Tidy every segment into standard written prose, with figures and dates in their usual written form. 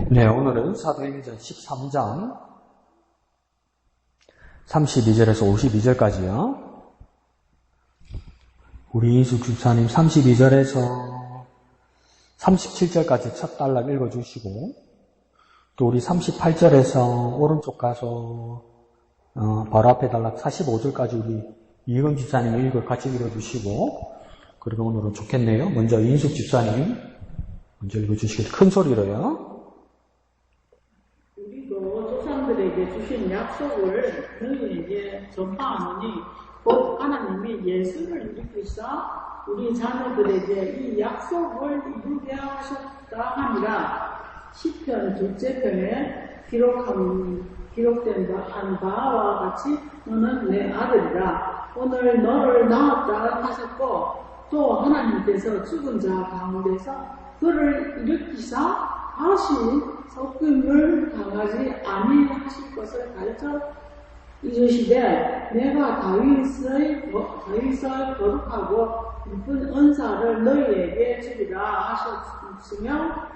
네, 오늘은 사도행전 13장 32절에서 52절까지요. 우리 이숙 집사님 32절에서 37절까지 첫 단락 읽어주시고, 또 우리 38절에서 오른쪽 가서 바로 앞에 단락 45절까지 우리 이금 집사님 같이 읽어주시고, 그리고 오늘은 좋겠네요. 먼저 이숙 집사님 먼저 읽어주시겠어요? 큰 소리로요. 우리도 조상들에게 주신 약속을 너희에게 전파하노니 곧 하나님이 예수를 일으키사 우리 자녀들에게 이 약속을 이루게 하셨다 하니라. 시편 둘째 편에 기록된 바와 같이 너는 내 아들이라. 오늘 너를 낳았다 하셨고, 또 하나님께서 죽은 자 가운데서 그를 일으키사 다시 섞임을 당하지 아니하실 것을 가르쳐 이르시되, 내가 다윗의 거룩하고 높은 은사를 너희에게 주리라 하셨으며,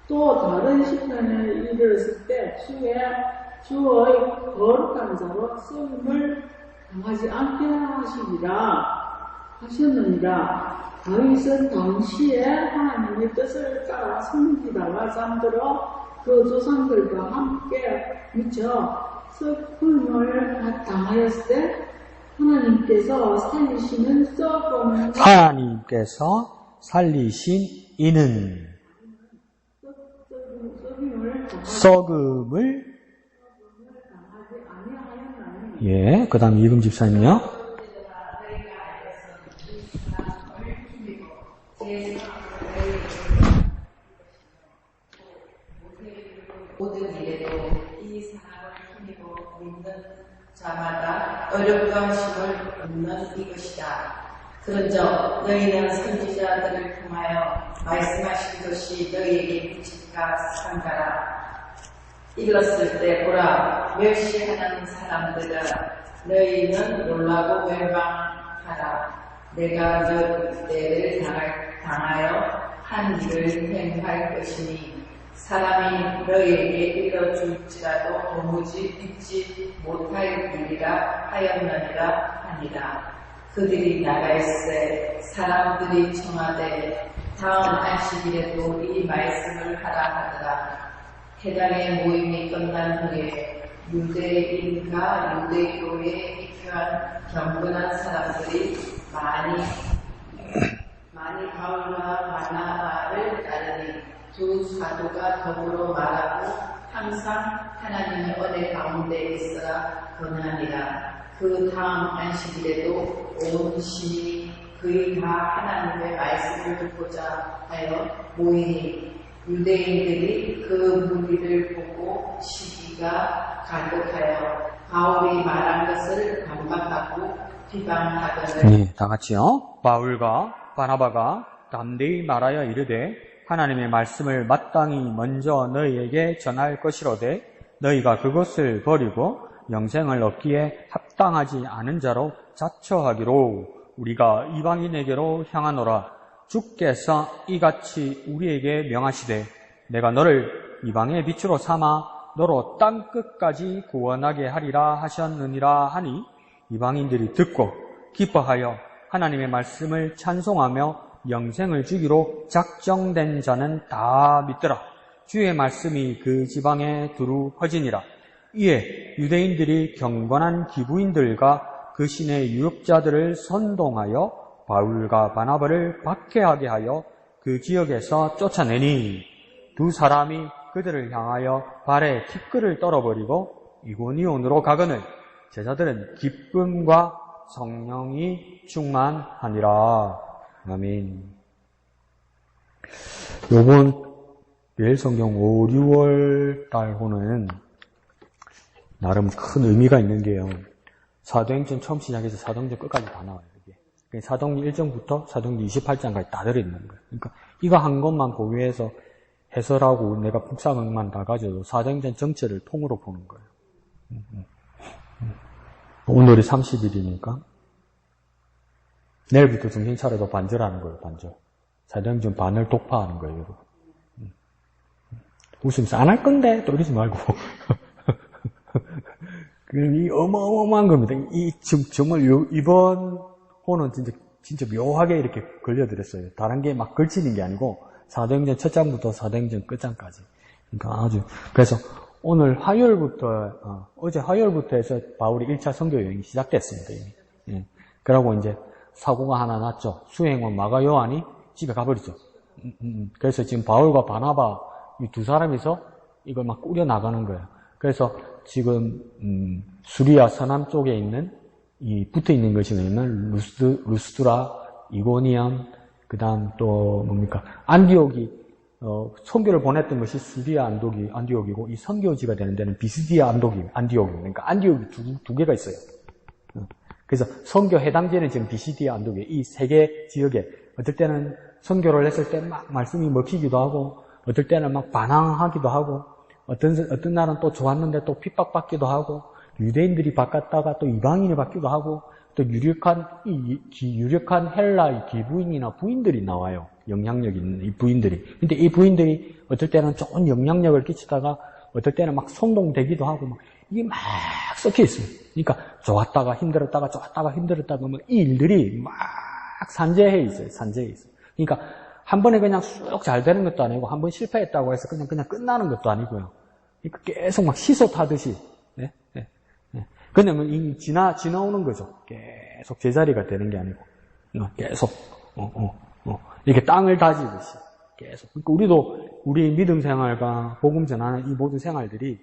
또 다른 시편에 이르렀을 때 주의 거룩한 자로 쓰임을 당하지 않게 하셨느니라. 다윗은 당시에 하나님의 뜻을 따라 숨기다가 잠들어 그 조상들과 함께 미쳐 썩음을 당하였을 때 하나님께서 살리신 이는 썩음을 당하지 아니하였나니. 예, 그 다음 이금 집사님요. 모든 일에도 이 사랑을 힘입어 믿는 자마다 어렵고 힘을 얻는 이것이다. 그런즉 너희는 선지자들을 통하여 말씀하신 것이 너희에게 빛과 상가라. 읽었을 때 보라, 멸시하는 사람들아, 너희는 놀라고 멸망하라. 내가 몇 때를 당하여 한 일을 행할 것이니 사람이 너희에게 읽어줄지라도 도무지 믿지 못할 일이라 하였느니라 하니라. 그들이 나갈새 사람들이 청하되 다음 안식일에도 이 말씀을 하라 하더라. 회당의 모임이 끝난 후에 유대인과 유대교에 입교한 경건한 사람들이 많이 바울과 바나바를 따르니 두 사도가 더불어 말하고 항상 하나님의 은혜 가운데 있어라 권하니라. 그 다음 안식일에도 온 시민이 거의 다 하나님의 말씀을 듣고자 하여 모이니 유대인들이 그 무리를 보고 시기가 가득하여 바울이 말한 것을 반박하고 비방하더니. 네, 다 같이요. 바울과 바나바가 담대히 말하여 이르되 하나님의 말씀을 마땅히 먼저 너희에게 전할 것이로되 너희가 그것을 버리고 영생을 얻기에 합당하지 않은 자로 자처하기로 우리가 이방인에게로 향하노라. 주께서 이같이 우리에게 명하시되 내가 너를 이방의 빛으로 삼아 너로 땅끝까지 구원하게 하리라 하셨느니라 하니, 이방인들이 듣고 기뻐하여 하나님의 말씀을 찬송하며 영생을 주기로 작정된 자는 다 믿더라. 주의 말씀이 그 지방에 두루 퍼지니라. 이에 유대인들이 경건한 기부인들과 그 신의 유업자들을 선동하여 바울과 바나바를 박해하게 하여 그 지역에서 쫓아내니, 두 사람이 그들을 향하여 발에 티끌을 떨어버리고 이고니온으로 가거늘 제자들은 기쁨과 성령이 충만하니라. 아멘. 요번 매일 성경 5, 6월 달호는 나름 큰 의미가 있는 게요. 사도행전 처음 시작해서 사도행전 끝까지 다 나와요. 이게. 사도행전 1장부터 사도행전 28장까지 다 들어있는 거예요. 그러니까 이거 한 것만 보유해서 해설하고 내가 묵상만 다 가져도 사도행전 전체를 통으로 보는 거예요. 오늘이 30일이니까 내일부터 정신 차려도 반절하는 거예요. 반절. 사도행전 반을 독파하는 거예요. 여러분. 웃으면서 안 할 건데 또 이러지 말고 이 어마어마한 겁니다. 이 정말 이번 호는 진짜 묘하게 이렇게 걸려들었어요. 다른 게 막 걸치는 게 아니고 사도행전 첫 장부터 사도행전 끝장까지. 그러니까 그래서 오늘 화요일부터 어제 화요일부터 해서 바울이 1차 선교 여행이 시작됐습니다. 이미. 예. 그러고 이제 사고가 하나 났죠. 수행원 마가 요한이 집에 가버리죠. 그래서 지금 바울과 바나바 이 두 사람이서 이걸 막 꾸려 나가는 거예요. 그래서 지금 수리아 서남 쪽에 있는 이 붙어 있는 것이 뭐냐면 루스드라, 이고니엄, 그다음 또 뭡니까 안디옥이 선교를 보냈던 것이 수리아 안디옥이고 이 선교지가 되는 데는 비스디아 안디옥입니다. 그러니까 안디옥이 두 개가 있어요. 그래서 선교 해당지는 지금 비시디아 안디옥에 이 세 개 지역에 어떨 때는 선교를 했을 때 막 말씀이 먹히기도 하고 어떨 때는 막 반항하기도 하고 어떤 날은 또 좋았는데 또 핍박받기도 하고 유대인들이 바꿨다가 또 이방인이 받기도 하고 또 유력한 헬라 기부인이나 부인들이 나와요. 영향력 있는 이 부인들이. 근데 이 부인들이 어떨 때는 좋은 영향력을 끼치다가 어떨 때는 막 선동되기도 하고 막 이게 막 섞여 있어요. 그러니까 좋았다가 힘들었다가 뭐 이 일들이 막 산재해 있어요. 그러니까 한 번에 그냥 쑥 잘 되는 것도 아니고 한 번 실패했다고 해서 그냥 끝나는 것도 아니고요. 그러니까 계속 막 시소 타듯이. 그러면 이 지나오는 거죠. 계속 제자리가 되는 게 아니고 계속 이렇게 땅을 다지듯이 계속. 그러니까 우리도 우리 믿음 생활과 복음 전하는 이 모든 생활들이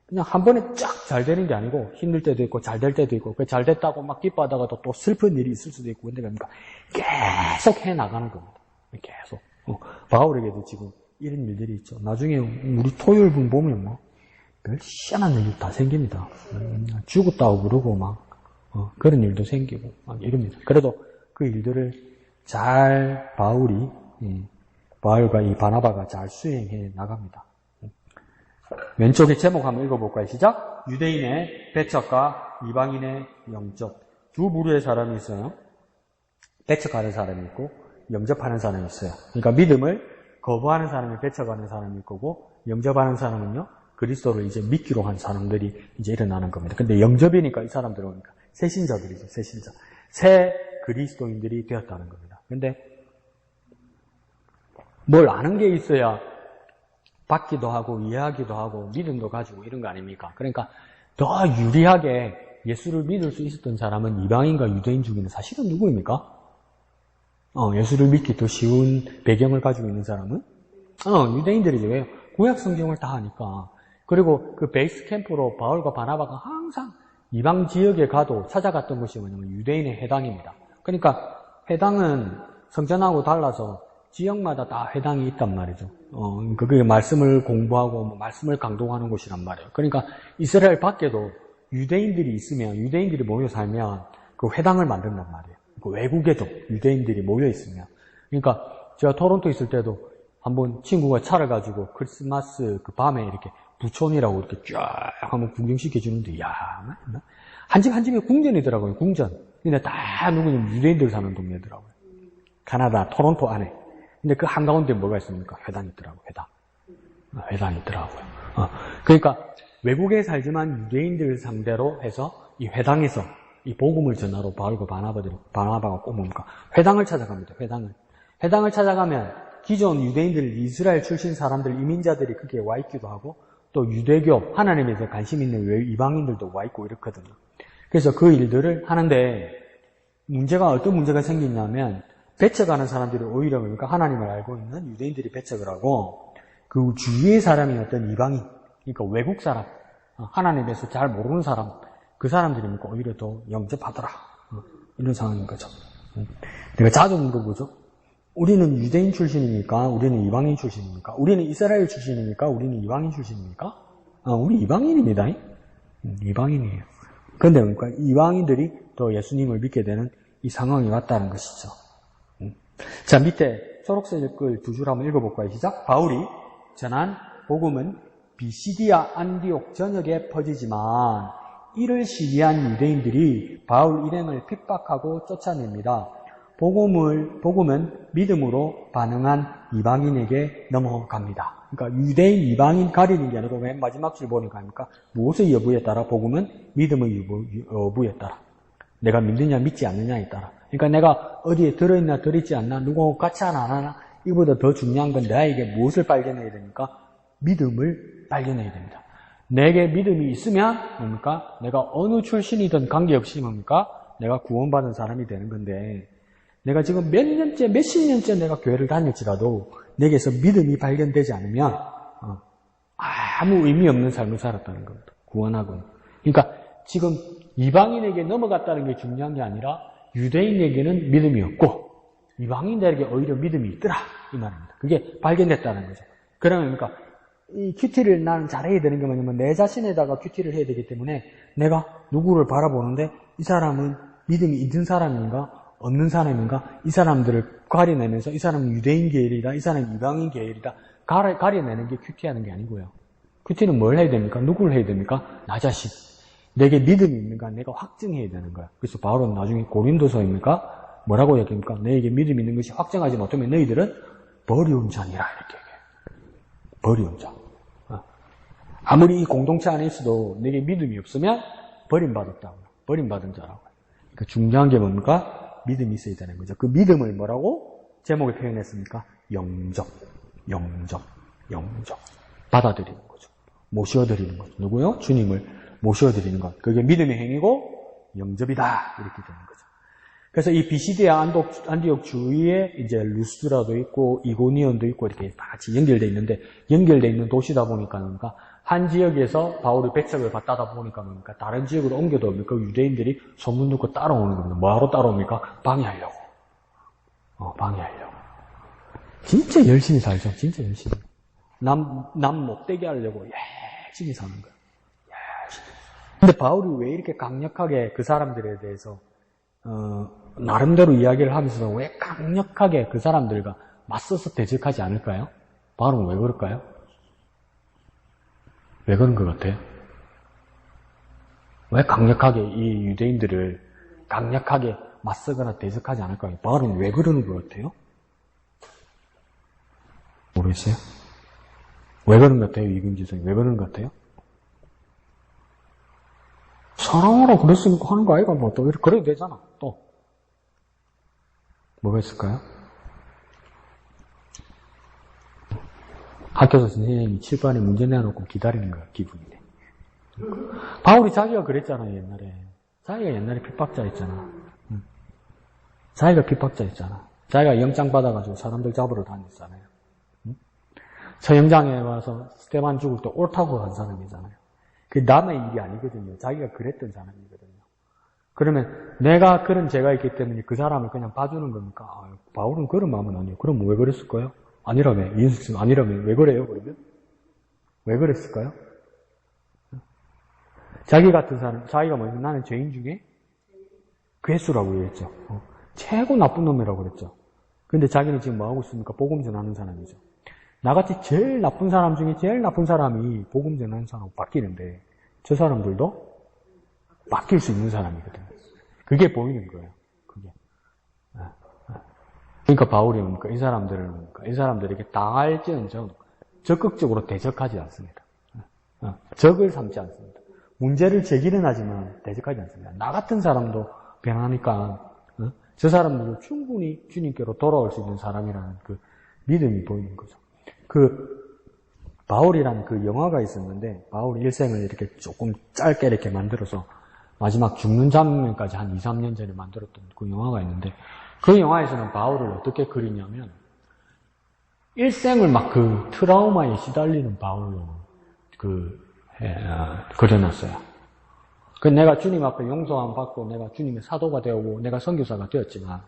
그냥 한 번에 쫙 잘 되는 게 아니고 힘들 때도 있고 잘 될 때도 있고 잘 됐다고 막 기뻐하다가도 또 슬픈 일이 있을 수도 있고 근데 그러니까 계속 해 나가는 겁니다. 계속. 바울에게도 지금 이런 일들이 있죠. 나중에 우리 토요일분 보면 뭐 별 희한한 일이 다 생깁니다. 죽었다고 그러고 막 그런 일도 생기고 막 이럽니다. 그래도 그 일들을 잘 바울과 이 바나바가 잘 수행해 나갑니다. 왼쪽에 제목 한번 읽어볼까요? 시작! 유대인의 배척과 이방인의 영접. 두 부류의 사람이 있어요. 배척하는 사람이 있고 영접하는 사람이 있어요. 그러니까 믿음을 거부하는 사람이 배척하는 사람일 거고 영접하는 사람은요 그리스도를 이제 믿기로 한 사람들이 이제 일어나는 겁니다. 근데 영접이니까 이 사람들은 그러니까 새신자들이죠. 새 그리스도인들이 되었다는 겁니다. 근데 뭘 아는 게 있어야 받기도 하고 이해하기도 하고 믿음도 가지고 이런 거 아닙니까? 그러니까 더 유리하게 예수를 믿을 수 있었던 사람은 이방인과 유대인 중에는 사실은 누구입니까? 예수를 믿기 더 쉬운 배경을 가지고 있는 사람은 유대인들이죠. 왜요? 구약 성경을 다 하니까. 그리고 그 베이스 캠프로 바울과 바나바가 항상 이방 지역에 가도 찾아갔던 것이 뭐냐면 유대인의 회당입니다. 그러니까 회당은 성전하고 달라서 지역마다 다 회당이 있단 말이죠. 그게 말씀을 공부하고 뭐 말씀을 강동하는 곳이란 말이에요. 그러니까 이스라엘 밖에도 유대인들이 있으면 유대인들이 모여 살면 그 회당을 만든단 말이에요. 그 외국에도 유대인들이 모여 있으면. 그러니까 제가 토론토 있을 때도 한번 친구가 차를 가지고 크리스마스 그 밤에 이렇게 부촌이라고 이렇게 쫙 한번 구경시켜 주는데, 한 집에 궁전이더라고요, 궁전. 근데 다 누구냐면 유대인들 사는 동네더라고요. 캐나다, 토론토 안에. 근데 그 한가운데 뭐가 있습니까? 회당이 있더라고요, 회당이 있더라고요. 그러니까 외국에 살지만 유대인들 상대로 해서 이 회당에서 이 복음을 전하러 바울과 바나바가 꼭 뭡니까? 회당을 찾아갑니다, 회당을 찾아가면 기존 유대인들, 이스라엘 출신 사람들, 이민자들이 거기에 와 있기도 하고 또 유대교, 하나님에 대해 관심 있는 이방인들도 와 있고 이렇거든요. 그래서 그 일들을 하는데 어떤 문제가 생기냐면 배척하는 사람들이 오히려 그러니까 하나님을 알고 있는 유대인들이 배척을 하고 그 주위의 사람이 어떤 이방인, 그러니까 외국 사람, 하나님에 대해서 잘 모르는 사람, 그 사람들이니까 오히려 더 영접하더라. 이런 상황인 거죠. 내가 자주 물어보죠. 우리는 유대인 출신입니까? 우리는 이방인 출신입니까? 우리는 이스라엘 출신입니까? 우리는 이방인 출신입니까? 우리 이방인입니다. 이방인이에요. 그런데 그러니까 이방인들이 더 예수님을 믿게 되는 이 상황이 왔다는 것이죠. 자, 밑에 초록색 글 두 줄 한번 읽어볼까요? 시작. 바울이 전한 복음은 비시디아 안디옥 전역에 퍼지지만 이를 시기한 유대인들이 바울 일행을 핍박하고 쫓아냅니다. 복음은 믿음으로 반응한 이방인에게 넘어갑니다. 그러니까 유대인, 이방인 가리는 게 아니고 맨 마지막 줄 보니까 아닙니까? 무엇의 여부에 따라? 복음은 믿음의 여부에 따라. 내가 믿느냐 믿지 않느냐에 따라. 그러니까 내가 어디에 들어있나 들어있지 않나, 누구하고 같이 하나 안 하나, 이보다 더 중요한 건 나에게 무엇을 발견해야 됩니까? 믿음을 발견해야 됩니다. 내게 믿음이 있으면 뭡니까? 내가 어느 출신이든 관계없이 뭡니까? 내가 구원받은 사람이 되는 건데, 내가 지금 몇 년째, 몇십 년째 내가 교회를 다닐지라도 내게서 믿음이 발견되지 않으면 아무 의미 없는 삶을 살았다는 겁니다. 구원하고는. 그러니까 지금 이방인에게 넘어갔다는 게 중요한 게 아니라 유대인에게는 믿음이 없고 이방인들에게 오히려 믿음이 있더라 이 말입니다. 그게 발견됐다는 거죠. 그러면 그러니까 이 큐티를 나는 잘해야 되는 게 뭐냐면 내 자신에다가 큐티를 해야 되기 때문에 내가 누구를 바라보는데 이 사람은 믿음이 있는 사람인가 없는 사람인가, 이 사람들을 가려내면서 이 사람은 유대인 계열이다, 이 사람은 이방인 계열이다, 가려내는 게 큐티하는 게 아니고요. 큐티는 뭘 해야 됩니까? 누구를 해야 됩니까? 나 자신. 내게 믿음이 있는가 내가 확증해야 되는 거야. 그래서 바울은 나중에 고린도서입니까? 뭐라고 얘기합니까? 너에게 믿음이 있는 것이 확증하지 못하면 너희들은 버리운 자니라 이렇게 얘기해요. 버리운 자. 아무리 이 공동체 안에 있어도 내게 믿음이 없으면 버림받았다고. 버림받은 자라고. 그 중요한 게 뭡니까? 믿음이 있어야 되는 거죠. 그 믿음을 뭐라고 제목에 표현했습니까? 영접. 받아들이는 거죠. 모셔드리는 거죠. 누구요? 주님을 모셔드리는 것. 그게 믿음의 행위고 영접이다. 이렇게 되는 거죠. 그래서 이 비시디아 안디옥 주위에 이제 루스드라도 있고 이고니온도 있고 이렇게 같이 연결되어 있는데 연결되어 있는 도시다 보니까 뭡니까? 한 지역에서 바울이 배척을 받다 보니까 뭡니까? 다른 지역으로 옮겨도 그 유대인들이 소문 듣고 따라오는 겁니다. 뭐하러 따라옵니까? 방해하려고. 방해하려고. 진짜 열심히 살죠. 진짜 열심히. 남 못되게 하려고 열심히 사는 거예요. 열심히. 근데 바울이 왜 이렇게 강력하게 그 사람들에 대해서 나름대로 이야기를 하면서 왜 강력하게 그 사람들과 맞서서 대적하지 않을까요? 바울은 왜 그럴까요? 왜 그런 것 같아요? 왜 강력하게 이 유대인들을 강력하게 맞서거나 대적하지 않을까요? 바울은 왜 그러는 것 같아요? 모르겠어요? 왜 그런 것 같아요? 이근지 선생님 왜 그러는 것 같아요? 사랑하라 그랬으니까 하는 거 아이가 뭐 또 이렇게 그래도 되잖아. 또 뭐가 있을까요? 학교에서 선생님이 칠판에 문제 내놓고 기다리는 거야, 기분이네. 바울이 자기가 그랬잖아요, 옛날에. 자기가 옛날에 핍박자였잖아. 자기가 핍박자였잖아. 자기가 영장 받아가지고 사람들 잡으러 다녔잖아요. 처형장에 와서 스테반 죽을 때 옳다고 한 사람이잖아요. 그게 남의 일이 아니거든요. 자기가 그랬던 사람이거든요. 그러면 내가 그런 죄가 있기 때문에 그 사람을 그냥 봐주는 겁니까? 바울은 그런 마음은 아니에요. 그럼 왜 그랬을까요? 아니라며. 이은숙 씨는 아니라며. 왜 그래요, 그러면? 왜 그랬을까요? 자기 같은 사람, 자기가 뭐냐면 나는 죄인 중에 괴수라고 얘기했죠. 최고 나쁜 놈이라고 그랬죠. 근데 자기는 지금 뭐 하고 있습니까? 복음 전하는 사람이죠. 나같이 제일 나쁜 사람 중에 제일 나쁜 사람이 복음 전하는 사람하고 바뀌는데 저 사람들도 바뀔 수 있는 사람이거든요. 그게 보이는 거예요. 그게. 그러니까 바울이 뭡니까? 이 사람들에게 당할지언정 적극적으로 대적하지 않습니다. 적을 삼지 않습니다. 문제를 제기는 하지만 대적하지 않습니다. 나 같은 사람도 변하니까 저 사람들은 충분히 주님께로 돌아올 수 있는 사람이라는 그 믿음이 보이는 거죠. 바울이라는 그 영화가 있었는데 바울의 일생을 이렇게 조금 짧게 이렇게 만들어서 마지막 죽는 장면까지 한 2, 3년 전에 만들었던 그 영화가 있는데 그 영화에서는 바울을 어떻게 그리냐면 일생을 막 그 트라우마에 시달리는 바울로 그려놨어요. 그 내가 주님 앞에 용서함 받고 내가 주님의 사도가 되고 내가 선교사가 되었지만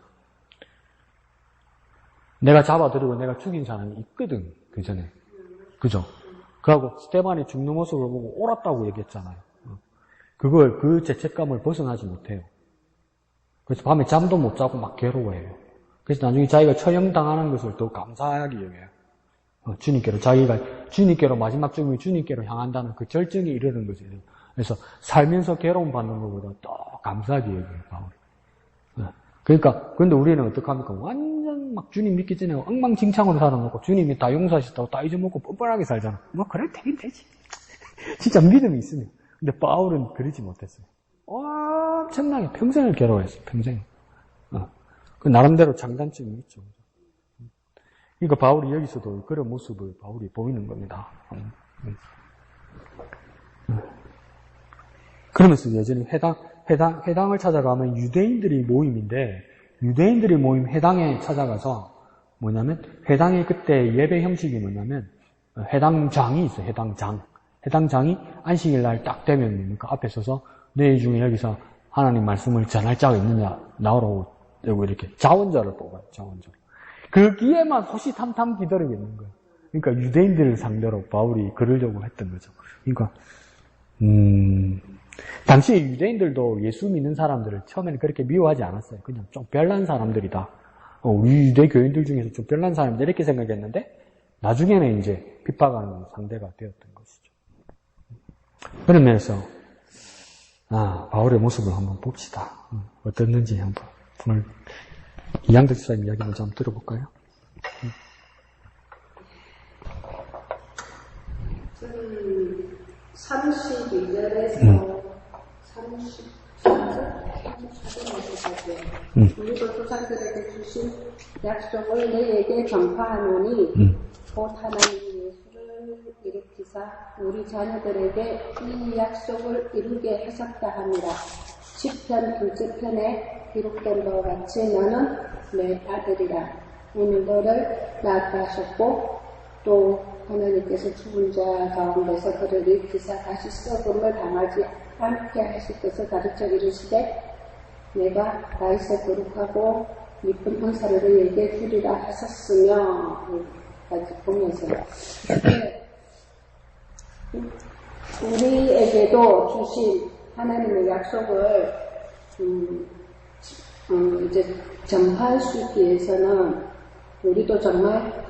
내가 잡아들이고 내가 죽인 사람이 있거든 그 전에. 그죠? 그하고 스테반이 죽는 모습을 보고 옳았다고 얘기했잖아요. 그걸 그 죄책감을 벗어나지 못해요. 그래서 밤에 잠도 못 자고 막 괴로워해요. 그래서 나중에 자기가 처형당하는 것을 더 감사하게 여겨요. 자기가 주님께로 마지막 죽음이 주님께로 향한다는 그 절정에 이르는 것이에요. 그래서 살면서 괴로움 받는 것보다 더 감사하게 여겨요, 바울이. 그러니까, 근데 우리는 어떡합니까? 완전히 완전 막 주님 믿기 전에 엉망진창으로 살아놓고 주님이 다 용서하셨다고 다 잊어먹고 뻔뻔하게 살잖아. 뭐 그래 되긴 되지. 진짜 믿음이 있으면. 근데 바울은 그러지 못했어요. 엄청나게 평생을 괴로워했어요. 평생. 그 나름대로 장단점이 있죠. 그러니까 바울이 여기서도 그런 모습을 바울이 보이는 겁니다. 그러면서 여전히 회당을 찾아가면 유대인들이 모임인데, 유대인들이 모임 회당에 찾아가서 뭐냐면, 회당의 그때 예배 형식이 뭐냐면, 회당장이 있어요. 회당장이 안식일 날 딱 되면 뭡니까? 앞에 서서 너희 중에 여기서 하나님 말씀을 전할 자가 있느냐? 나오라고 이렇게 자원자를 뽑아요. 자원자. 거기에만 호시탐탐 기다리고 있는 거예요. 그러니까 유대인들을 상대로 바울이 그러려고 했던 거죠. 그러니까 당시에 유대인들도 예수 믿는 사람들을 처음에는 그렇게 미워하지 않았어요. 그냥 좀 별난 사람들이다. 우리 유대 교인들 중에서 좀 별난 사람들 이렇게 생각했는데 나중에는 이제 핍박하는 상대가 되었던 것이죠. 그런 면에서 바울의 모습을 한번 봅시다. 어땠는지 한번 오늘 이양덕 집사님 이야기 먼저 한번 들어볼까요? 저는 32절에서 34절까지 우리도 조상들에게 주신 약속을 너희에게 전파하노니 곧 하나님이 예수를 일으키사 우리 자녀들에게 이 약속을 이루게 하셨다 함이라. 10편 둘째 편에 기록된 바와 같이 너는 내 아들이라. 오늘 너를 낳게 하셨고 또 하나님께서 죽은 자 가운데서 그를 일으키사 다시 썩음을 당하지 않게 하실 것을 가르쳐 이르시되 내가 다윗의 거룩하고 이쁜 형사를 너희에게 주리라 하셨으며 까지 보면서 우리에게도 주신 하나님의 약속을 이제 전파할 수 있기 위해서는 우리도 정말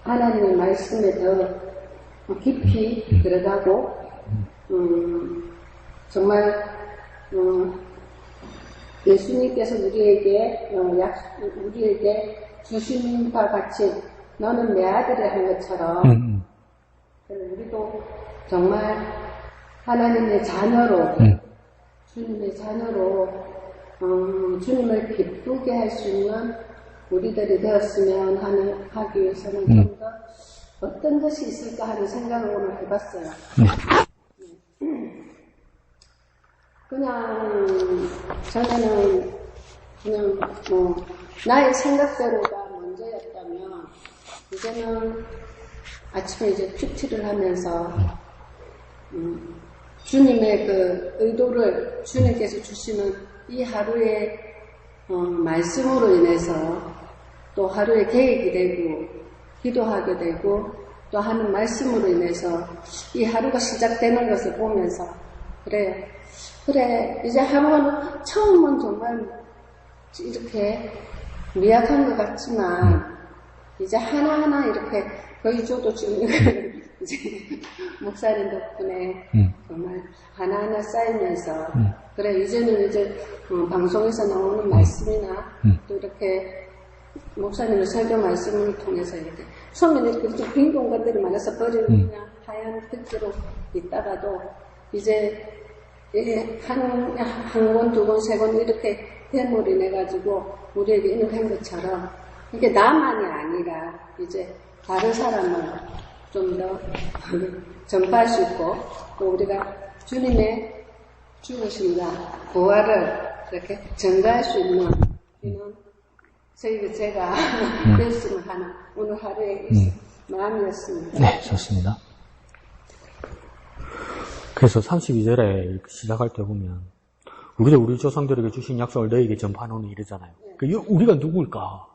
하나님의 말씀에 더 깊이 들어가고 정말 예수님께서 우리에게 주신 바 같이 너는 내 아들이 한 것처럼 우리도 정말 하나님의 자녀로 주님의 자녀로 주님을 기쁘게 할 수 있는 우리들이 되었으면 하기 위해서는 좀 더 어떤 것이 있을까 하는 생각을 오늘 해봤어요. 그냥 전에는 그냥 나의 생각대로가 먼저였다면 이제는 아침에 이제 큐티를 하면서 주님의 그 의도를 주님께서 주시는 이 하루의 말씀으로 인해서 또 하루의 계획이 되고 기도하게 되고 또 하는 말씀으로 인해서 이 하루가 시작되는 것을 보면서 그래 이제 하루는 처음은 정말 이렇게 미약한 것 같지만 이제 하나하나 이렇게 거의 저도 지금 이제 목사님 덕분에 정말 하나하나 쌓이면서 그래 이제는 이제 방송에서 나오는 말씀이나 또 이렇게 목사님의 설교 말씀을 통해서 이렇게 처음에는 이렇게 좀 빈 공간들이 많아서 버리는 그냥 하얀 흙으로 있다가도 이제 한 권, 두 권, 세 권 이렇게 대물이 내가지고 우리에게 인한 것처럼 이게 나만이 아니라 이제 다른 사람을 좀 더 전파할 수 있고 또 우리가 주님의 죽으심과 부활을 이렇게 전가할 수 있는 이런 제가 되었으면 하는 오늘 하루의 마음이었습니다. 네, 좋습니다. 그래서 32절에 시작할 때 보면 우리 조상들에게 주신 약속을 너에게 전파하노니 이러잖아요. 그러니까 우리가 누굴까?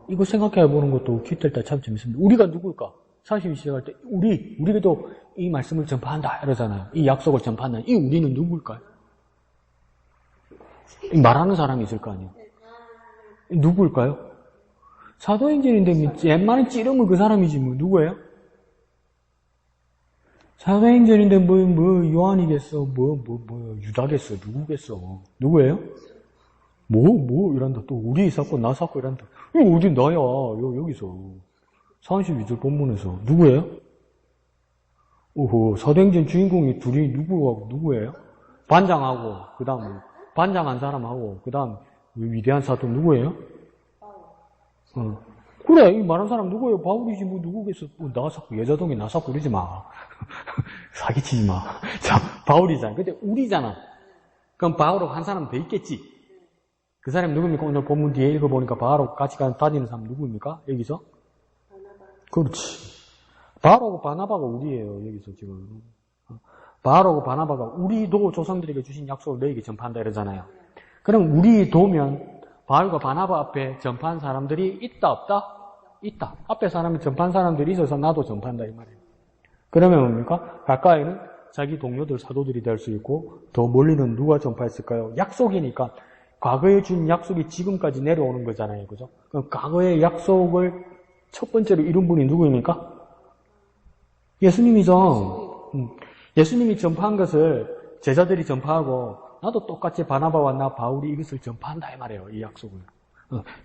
이거 생각해 보는 것도 퀴트 때 참 재밌습니다. 우리가 누굴까? 32 시작할 때 우리도 이 말씀을 전파한다 이러잖아요. 이 약속을 전파한다. 이 우리는 누굴까요? 말하는 사람이 있을 거 아니에요. 누굴까요? 사도행전인데 웬만한 찌르면 그 사람이지 뭐 누구예요? 사도행전인데 뭐 요한이겠어, 뭐 유다겠어, 누구겠어? 누구예요? 이란다. 또 우리 샀고 나 샀고 이란다. 이거 어디 나야. 여기서. 32절 본문에서. 누구예요? 오호, 사도행전 주인공이 둘이 누구예요? 반장하고, 그 다음, 반장한 사람하고, 그 다음, 위대한 사도 누구예요? 그래, 이 말한 사람 누구예요? 바울이지, 누구겠어? 나 샀고, 여자동이 나 샀고 이러지 마. 사기치지 마. 자, 바울이잖아. 근데 우리잖아. 그럼 바울하고 한 사람 더 있겠지? 그 사람이 누굽니까? 오늘 본문 뒤에 읽어보니까 바울하고 같이 다니는 사람 누구입니까? 여기서? 그렇지. 바울하고 바나바가 우리예요. 여기서 지금. 바울하고 바나바가 우리도 조상들에게 주신 약속을 너에게 전파한다 이러잖아요. 그럼 우리 도면 바울과 바나바 앞에 전파한 사람들이 있다 없다? 있다. 앞에 사람이 전파한 사람들이 있어서 나도 전파한다 이 말이에요. 그러면 뭡니까? 가까이는 자기 동료들 사도들이 될 수 있고 더 멀리는 누가 전파했을까요? 약속이니까 과거에 준 약속이 지금까지 내려오는 거잖아요. 그죠? 그럼 과거의 약속을 첫 번째로 이룬 분이 누구입니까? 예수님이죠. 예수님이 전파한 것을 제자들이 전파하고 나도 똑같이 바나바와 나 바울이 이것을 전파한다 이 말이에요. 이 약속을.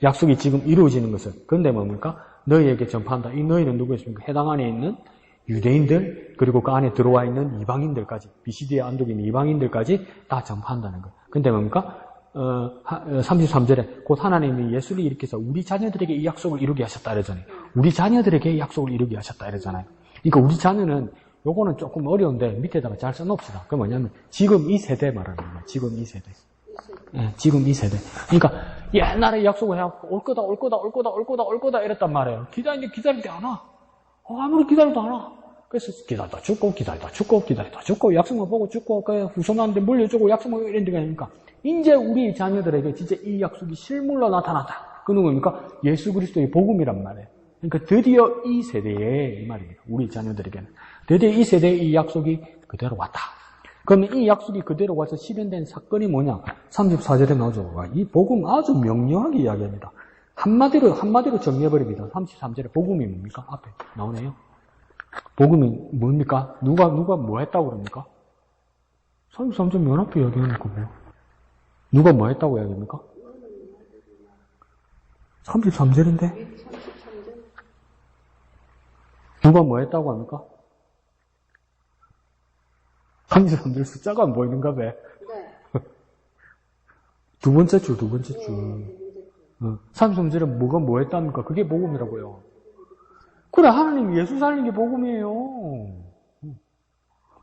약속이 지금 이루어지는 것을. 그런데 뭡니까? 너희에게 전파한다. 이 너희는 누구였습니까? 해당 안에 있는 유대인들 그리고 그 안에 들어와 있는 이방인들까지 비시디아 안독인 이방인들까지 다 전파한다는 거예요. 근데 뭡니까? 33절에 곧 하나님이 예수를 일으켜서 우리 자녀들에게 이 약속을 이루게 하셨다 이러잖아요. 우리 자녀들에게 이 약속을 이루게 하셨다 이러잖아요. 그러니까 우리 자녀는 요거는 조금 어려운데 밑에다가 잘 써놓읍시다. 그게 뭐냐면 지금 이 세대 말하는 거예요. 지금 이 세대. 예, 지금 이 세대. 그러니까 옛날에 약속을 해갖고 올 거다 이랬단 말이에요. 기다리는데 안 와. 아무리 기다려도 안 와. 그래서 기다리다 죽고 약속만 보고 죽고 그 후손한테 물려주고 약속만 이런 데가 아니니까 이제 우리 자녀들에게 진짜 이 약속이 실물로 나타났다. 그 누구입니까? 예수 그리스도의 복음이란 말이에요. 그러니까 드디어 이 세대에 이 말입니다. 우리 자녀들에게는 드디어 이 세대에 이 약속이 그대로 왔다. 그러면 이 약속이 그대로 와서 실현된 사건이 뭐냐? 34절에 나오죠. 이 복음 아주 명료하게 이야기합니다. 한마디로 정리해버립니다. 33절에 복음이 뭡니까? 앞에 나오네요. 복음이 뭡니까? 누가 뭐 했다고 그럽니까? 33절 맨 앞에 이야기하는 거 뭐? 누가 뭐 했다고 이야기합니까? 33절인데? 누가 뭐 했다고 합니까? 33절 숫자가 안 보이는가 봐. 두 번째 줄. 33절에 뭐가 뭐 했답니까? 그게 복음이라고요. 그래, 하나님 예수 살린 게 복음이에요.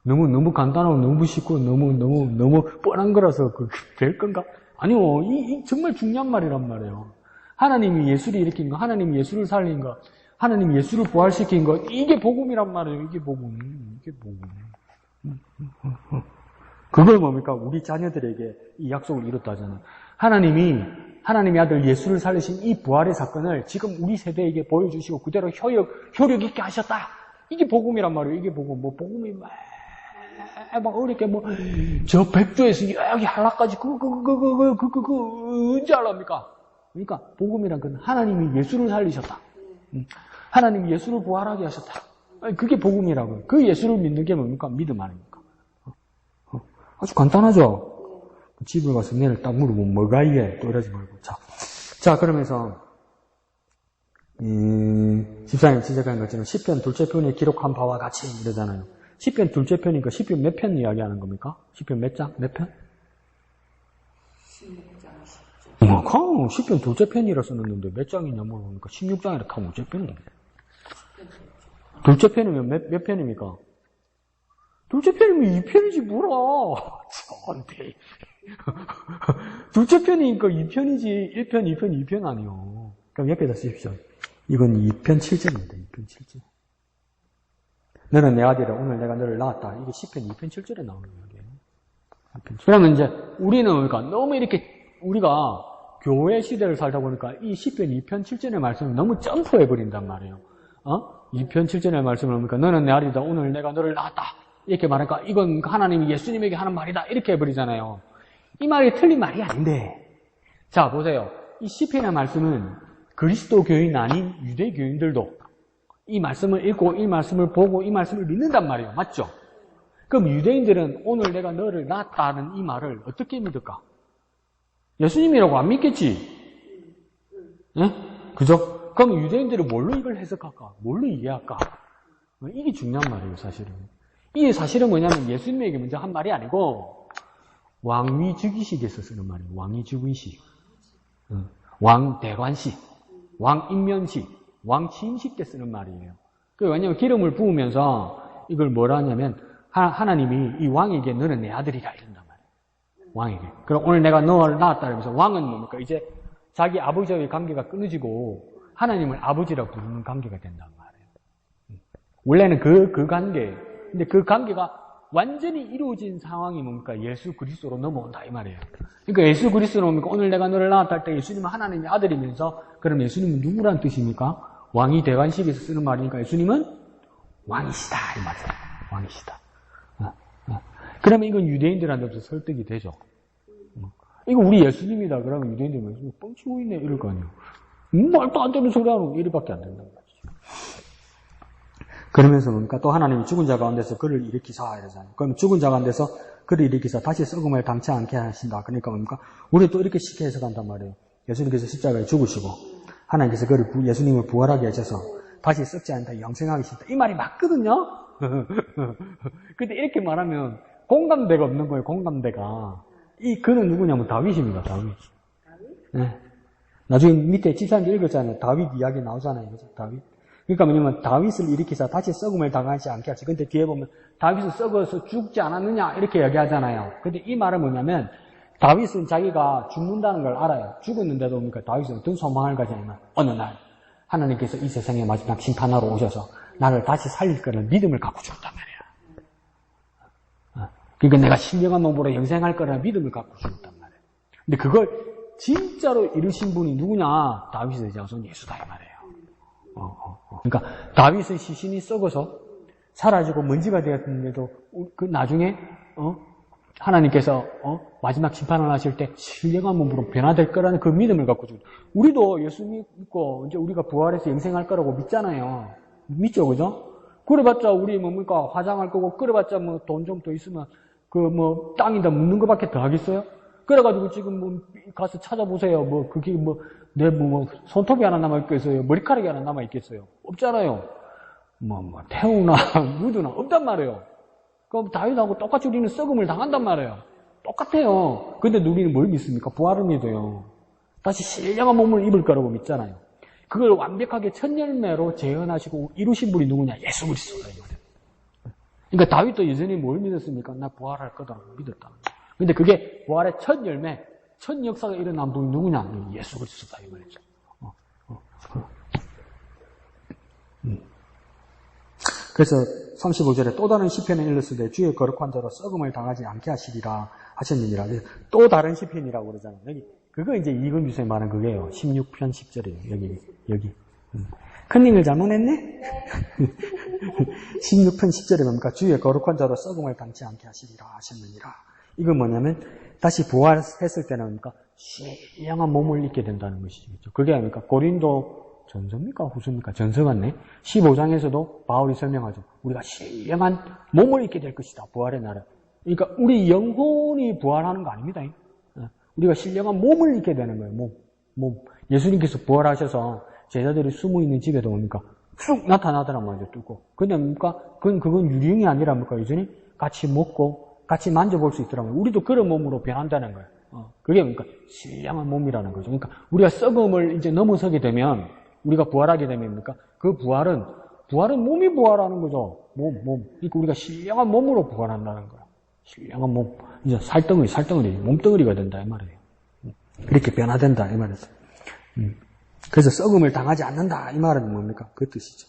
너무 간단하고 너무 쉽고 너무 뻔한 거라서 될 건가? 아니요, 이 정말 중요한 말이란 말이에요. 하나님이 예수를 일으킨 거, 하나님이 예수를 살린 거, 하나님이 예수를 부활시킨 거, 이게 복음이란 말이에요. 이게 복음. 그걸 뭡니까? 우리 자녀들에게 이 약속을 이뤘다잖아요. 하나님의 아들 예수를 살리신 이 부활의 사건을 지금 우리 세대에게 보여주시고 그대로 효력 있게 하셨다. 이게 복음이란 말이에요. 이게 복음. 복음이 막 어렵게 저 백조에서 여기 한라까지 언제 하랍니까? 그러니까 복음이란 건 하나님이 예수를 살리셨다. 하나님이 예수를 부활하게 하셨다. 그게 복음이라고요. 그 예수를 믿는 게 뭡니까? 믿음 아닙니까? 아주 간단하죠? 집에 가서 내일 딱 물어보면 뭐가 이게? 또 이러지 말고. 자, 그러면서 14년 지적한 것처럼 10편 둘째 편에 기록한 바와 같이 이러잖아요. 10편 둘째 편이니까 10편 몇 편 이야기하는 겁니까? 10편 몇 장? 몇 편? 16장 10장. 10편 둘째 편이라 썼는데 몇 장이냐 물어보니까 16장이라 하면 어째 편이에요? 둘째 편이면 몇 편입니까? 둘째 편이면 2편이지 뭐라. 저한테. 둘째 편이니까 2편이지 1편, 2편, 2편 아니요. 그럼 옆에다 쓰십시오. 이건 2편 7절입니다. 2편 7절. 너는 내 아들이라 오늘 내가 너를 낳았다. 이게 10편 2편 7절에 나오는 이야기예요. 그러면 이제 우리는 그러니까 너무 이렇게 우리가 교회 시대를 살다 보니까 이 10편 2편 7절의 말씀을 너무 점프해버린단 말이에요. 2편 7절의 말씀을 보니까 너는 내 아들이다. 오늘 내가 너를 낳았다. 이렇게 말하니까 이건 하나님이 예수님에게 하는 말이다. 이렇게 해버리잖아요. 이 말이 틀린 말이 아닌데. 자, 보세요. 이 시편의 말씀은 그리스도 교인 아닌 유대 교인들도 이 말씀을 읽고 이 말씀을 보고 이 말씀을 믿는단 말이에요. 맞죠? 그럼 유대인들은 오늘 내가 너를 낳았다는 이 말을 어떻게 믿을까? 예수님이라고 안 믿겠지? 예? 그죠? 그럼 유대인들은 뭘로 이걸 해석할까? 뭘로 이해할까? 이게 중요한 말이에요, 사실은. 이게 사실은 뭐냐면 예수님에게 먼저 한 말이 아니고 왕위즉위식에서 쓰는 말이에요. 왕위즉위식. 왕대관식, 왕임면식, 왕취임식 때 쓰는 말이에요. 왜냐면 기름을 부으면서 이걸 뭐라 하냐면 하나님이 이 왕에게 너는 내 아들이라 이런단 말이에요. 왕에게. 그럼 오늘 내가 너를 낳았다 이러면서 왕은 뭡니까? 이제 자기 아버지와의 관계가 끊어지고 하나님을 아버지라고 부르는 관계가 된단 말이에요. 원래는 그 관계. 근데 그 관계가 완전히 이루어진 상황이 뭡니까? 예수 그리스도로 넘어온다 이 말이에요. 그러니까 예수 그리스도로 뭡니까? 오늘 내가 너를 낳았다 할 때 예수님은 하나님의 아들이면서 그럼 예수님은 누구란 뜻입니까? 왕이 대관식에서 쓰는 말이니까 예수님은 왕이시다 이 말이에요. 왕이시다. 그러면 이건 유대인들한테도 설득이 되죠. 이거 우리 예수님이다. 그러면 유대인들은 뻥치고 있네 이럴 거 아니에요. 말도 안 되는 소리 하고 이리밖에 안 된다는 거죠. 그러면서 뭡니까? 또 하나님이 죽은 자 가운데서 그를 일으키사 이러잖아요. 그럼 죽은 자 가운데서 그를 일으키사 다시 썩음을 당치 않게 하신다. 그러니까 뭡니까? 우리 또 이렇게 쉽게 해석한단 말이에요. 예수님께서 십자가에 죽으시고 하나님께서 예수님을 부활하게 하셔서 다시 썩지 않다 영생하게 하신다. 이 말이 맞거든요. 근데 이렇게 말하면 공감대가 없는 거예요. 공감대가. 그는 누구냐면 다윗입니다. 다윗. 네. 나중에 밑에 지사님도 읽었잖아요. 다윗 이야기 나오잖아요. 그죠? 다윗. 그러니까 뭐냐면 다윗을 일으키사 다시 썩음을 당하지 않게 하시. 근데 뒤에 보면 다윗은 썩어서 죽지 않았느냐 이렇게 이야기하잖아요. 근데 이 말은 뭐냐면 다윗은 자기가 죽는다는 걸 알아요. 죽었는데도 뭡니까? 다윗은 어떤 소망을 가지냐면 어느 날 하나님께서 이 세상의 마지막 심판하러 오셔서 나를 다시 살릴 거를 믿음을 갖고 죽었단 말이야. 그러니까 내가 신령한 몸으로 영생할 거라는 믿음을 갖고 죽었단 말이에요. 근데 그걸 진짜로 이루신 분이 누구냐? 다윗의 자손 예수다 이 말이에요. 그러니까 다윗의 시신이 썩어서 사라지고 먼지가 되었는데도 그 나중에 하나님께서 마지막 심판을 하실 때 신령한 몸으로 변화될 거라는 그 믿음을 갖고 죽었다. 우리도 예수 믿고 이제 우리가 부활해서 영생할 거라고 믿잖아요. 믿죠, 그죠? 그래봤자 우리 뭡니까? 화장할 거고 그래봤자 뭐 돈 좀 더 있으면 땅에다 묻는 것밖에 더 하겠어요? 그래가지고 지금 가서 찾아보세요. 그게 내 손톱이 하나 남아있겠어요? 머리카락이 하나 남아있겠어요? 없잖아요. 태우나, 누드나 없단 말이에요. 그럼 다윗하고 똑같이 우리는 썩음을 당한단 말이에요. 똑같아요. 근데 우리는 뭘 믿습니까? 부활을 믿어요. 다시 신령한 몸을 입을 거라고 믿잖아요. 그걸 완벽하게 첫 열매로 재현하시고 이루신 분이 누구냐? 예수 그리스도다. 그러니까 다윗도 예전에 뭘 믿었습니까? 나 부활할 거다라고 믿었다. 근데 그게 부활의 첫 열매, 첫 역사가 일어난 분이 누구냐? 예수 그리스도다 이 말이죠. 그래서 35절에 또 다른 시편을 읽었을 때 주의 거룩한 자로 썩음을 당하지 않게 하시리라 하셨느니라. 또 다른 시편이라고 그러잖아요. 여기 그거 이제 이건 유세 말은 그게요. 16편 10절이에요. 여기. 큰 읽을 잘못했네? 16편 10절에 뭡니까? 주의 거룩한 자로 썩음을 당치 않게 하시리라 하셨느니라. 이건 뭐냐면 다시 부활했을 때는 뭡니까? 신령한 몸을 입게 된다는 것이죠. 그게 아닙니까? 고린도 전서입니까? 후서입니까? 전서 같네. 15장에서도 바울이 설명하죠. 우리가 신령한 몸을 입게 될 것이다. 부활의 날은. 그러니까 우리 영혼이 부활하는 거 아닙니다. 우리가 신령한 몸을 입게 되는 거예요. 몸. 예수님께서 부활하셔서 제자들이 숨어있는 집에도 뭡니까? 쑥 나타나더란 말이죠. 뚫고. 근데 뭡니까? 그건 유령이 아니라 뭡니까? 여전히 같이 먹고 같이 만져볼 수 있더라고요. 우리도 그런 몸으로 변한다는 거예요. 그게 뭡니까? 신령한 몸이라는 거죠. 그러니까 우리가 썩음을 이제 넘어서게 되면 우리가 부활하게 되면 뭡니까? 그 부활은 몸이 부활하는 거죠. 몸. 그러니까 우리가 신령한 몸으로 부활한다는 거예요. 신령한 몸. 이제 살덩어리, 몸덩어리가 된다, 이 말이에요. 이렇게 변화된다, 이 말이죠. 그래서 썩음을 당하지 않는다, 이 말은 뭡니까? 그 뜻이죠.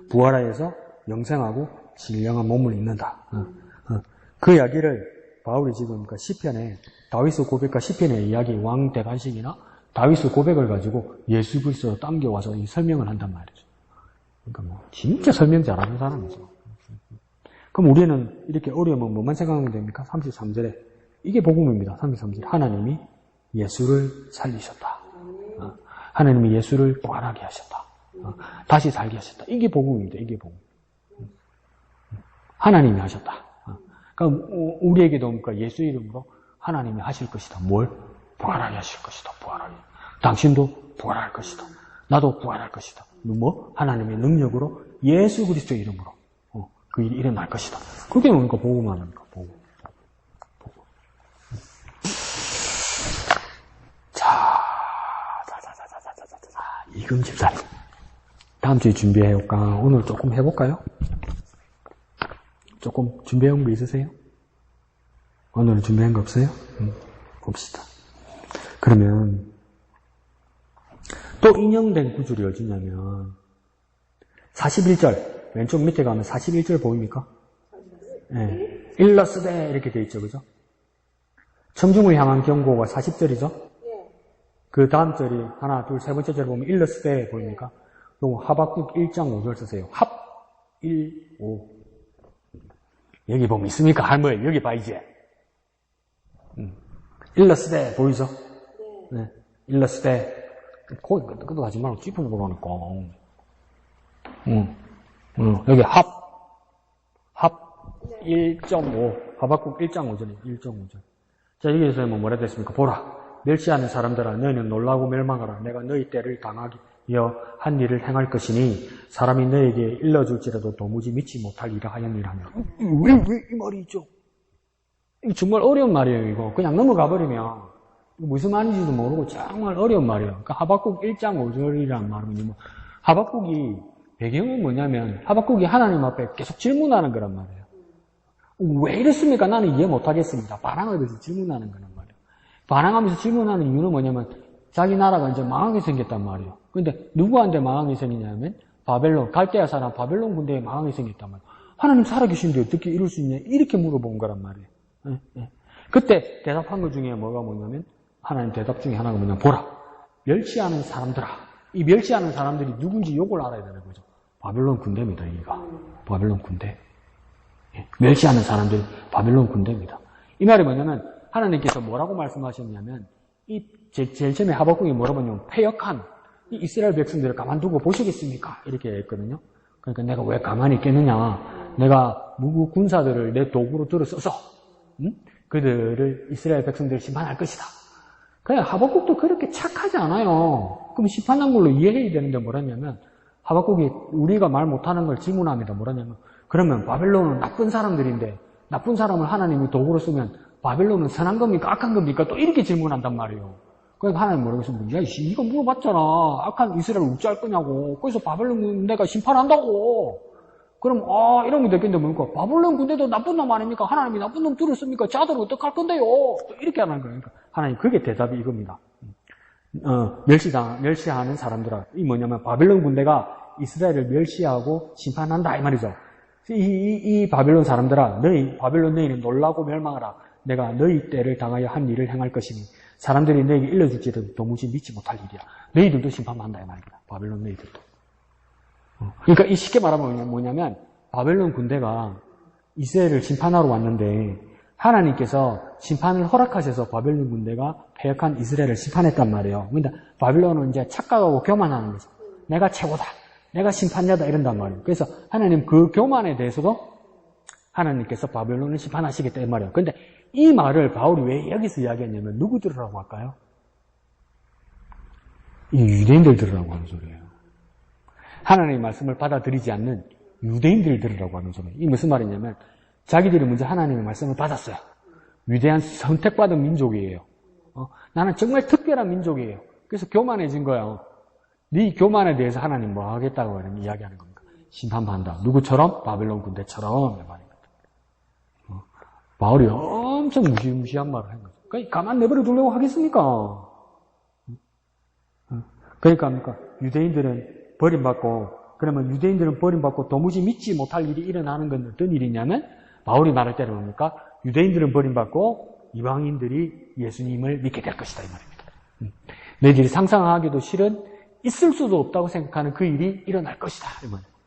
부활하여서 영생하고 신령한 몸을 입는다. 그 이야기를 바울이 지금 시편에 다윗의 고백과 시편의 이야기, 왕 대관식이나 다윗의 고백을 가지고 예수 그리스도로 당겨와서 이 설명을 한단 말이죠. 그러니까 진짜 설명 잘하는 사람이죠. 그럼 우리는 이렇게 어려우면 뭐만 생각하면 됩니까? 33절에 이게 복음입니다. 33절 하나님이 예수를 살리셨다. 하나님이 예수를 부활하게 하셨다. 다시 살게 하셨다. 이게 복음입니다. 이게 복음. 하나님이 하셨다. 그럼 우리에게도 그러니까 예수 이름으로 하나님이 하실 것이다. 뭘? 부활하게 하실 것이다. 부활하게. 당신도 부활할 것이다. 나도 부활할 것이다. 뭐? 하나님의 능력으로 예수 그리스도의 이름으로 그 일이 일어날 것이다. 그게 뭡니까? 보고만 합니까? 보고. 자, 이금집사리. 다음 주에 준비해올까? 오늘 조금 해볼까요? 조금 준비해온 거 있으세요? 오늘은 준비한 거 없어요? 봅시다. 그러면 또 인용된 구절이 어디냐면 41절 왼쪽 밑에 가면 41절 보입니까? 네. 일러스되 이렇게 돼 있죠. 그죠? 청중을 향한 경고가 40절이죠? 그 다음 절이 하나, 둘, 세 번째 절 보면 일러스되 보입니까? 그럼 하박국 1장 5절 쓰세요. 합 1, 5 여기 보면 있습니까? 할머니 여기 봐 이제 일러스되 보이죠? 네. 일러스되 거기 끄덕하지 말고 찌푸려 보라니까. 여기 합 1.5 하박국 1장 5절이에요. 1.5절. 자 여기에서 뭐라 됐습니까? 보라 멸시하는 사람들아 너희는 놀라고 멸망하라. 내가 너희 때를 당하기 위하여 한 일을 행할 것이니 사람이 너에게 일러줄지라도 도무지 믿지 못할 일을 하였느니라 하며. 왜 이 말이 있죠? 이거 정말 어려운 말이에요. 이거 그냥 넘어가 버리면 무슨 말인지도 모르고 정말 어려운 말이에요. 그러니까 하박국 1장 5절이라는 말은 하박국이 배경은 뭐냐면 하박국이 하나님 앞에 계속 질문하는 거란 말이에요. 왜 이렇습니까? 나는 이해 못하겠습니다. 반항에 대해서 질문하는 거란 말이에요. 반항하면서 질문하는 이유는 뭐냐면 자기 나라가 이제 망하게 생겼단 말이에요. 근데 누구한테 망하게 생기냐면 바벨론, 갈대아 사람 바벨론 군대에 망하게 생겼단 말이에요. 하나님 살아계신데 어떻게 이럴 수 있냐? 이렇게 물어본 거란 말이에요. 그때 대답한 것 중에 뭐냐면 하나님 대답 중에 하나가 뭐냐면 보라 멸시하는 사람들아. 이 멸시하는 사람들이 누군지 요걸 알아야 되는 거죠. 바벨론 군대입니다. 여기가 바벨론 군대. 멸시하는 사람들이 바벨론 군대입니다. 이 말이 뭐냐면 하나님께서 뭐라고 말씀하셨냐면 이 제일 처음에 하박국이 뭐라고 하냐면 패역한 이 이스라엘 백성들을 가만두고 보시겠습니까? 이렇게 했거든요. 그러니까 내가 왜 가만히 있겠느냐. 내가 무구 군사들을 내 도구로 들어 써서 그들을 이스라엘 백성들을 심판할 것이다. 그냥 하박국도 그렇게 착하지 않아요. 그럼 심판한 걸로 이해해야 되는데 뭐라냐면 하박국이 우리가 말 못하는 걸 질문합니다. 뭐라냐면 그러면 바벨론은 나쁜 사람들인데 나쁜 사람을 하나님이 도구로 쓰면 바벨론은 선한 겁니까? 악한 겁니까? 또 이렇게 질문한단 말이에요. 그러니까 하나님 뭐라고 했으면 야 이거 물어봤잖아. 악한 이스라엘을 어찌할 거냐고. 그래서 바벨론 군대가 심판한다고. 그럼 이러면 되겠는데 뭡니까? 바벨론 군대도 나쁜 놈 아닙니까? 하나님이 나쁜 놈 들었습니까? 자들은 어떡할 건데요? 또 이렇게 하는 거예요. 그러니까 하나님 그게 대답이 이겁니다. 멸시하는 사람들아. 이 뭐냐면 바벨론 군대가 이스라엘을 멸시하고 심판한다 이 말이죠. 이 바벨론 사람들아 바벨론 너희는 놀라고 멸망하라. 내가 너희 때를 당하여 한 일을 행할 것이니 사람들이 너에게 일러줄지라도 도무지 믿지 못할 일이야. 너희들도 심판한다 이 말입니다. 바벨론 너희들도. 그러니까 이 쉽게 말하면 뭐냐면 바벨론 군대가 이스라엘을 심판하러 왔는데 하나님께서 심판을 허락하셔서 바벨론 군대가 패역한 이스라엘을 심판했단 말이에요. 근데 바벨론은 이제 착각하고 교만하는 거죠. 내가 최고다. 내가 심판자다 이런단 말이에요. 그래서 하나님 그 교만에 대해서도 하나님께서 바벨론을 심판하시겠다 이 말이에요. 근데 이 말을 바울이 왜 여기서 이야기했냐면 누구 들으라고 할까요? 이 유대인들 들으라고 하는 소리예요. 하나님의 말씀을 받아들이지 않는 유대인들 들으라고 하는 소리예요. 이 무슨 말이냐면 자기들이 먼저 하나님의 말씀을 받았어요. 위대한 선택받은 민족이에요. 나는 정말 특별한 민족이에요. 그래서 교만해진 거예요. 네 교만에 대해서 하나님 뭐 하겠다고 이야기하는 겁니까? 심판받는다. 누구처럼? 바벨론 군대처럼 말입니다. 바울이 엄청 무시무시한 말을 한 거죠. 그러니까 가만 내버려 두려고 하겠습니까? 그러니까 유대인들은 버림받고 그러면 유대인들은 버림받고 도무지 믿지 못할 일이 일어나는 건 어떤 일이냐면 바울이 말할 때는 뭡니까? 유대인들은 버림받고 이방인들이 예수님을 믿게 될 것이다 이 말입니다. 너희들이 상상하기도 싫은 있을 수도 없다고 생각하는 그 일이 일어날 것이다 이 말이에요.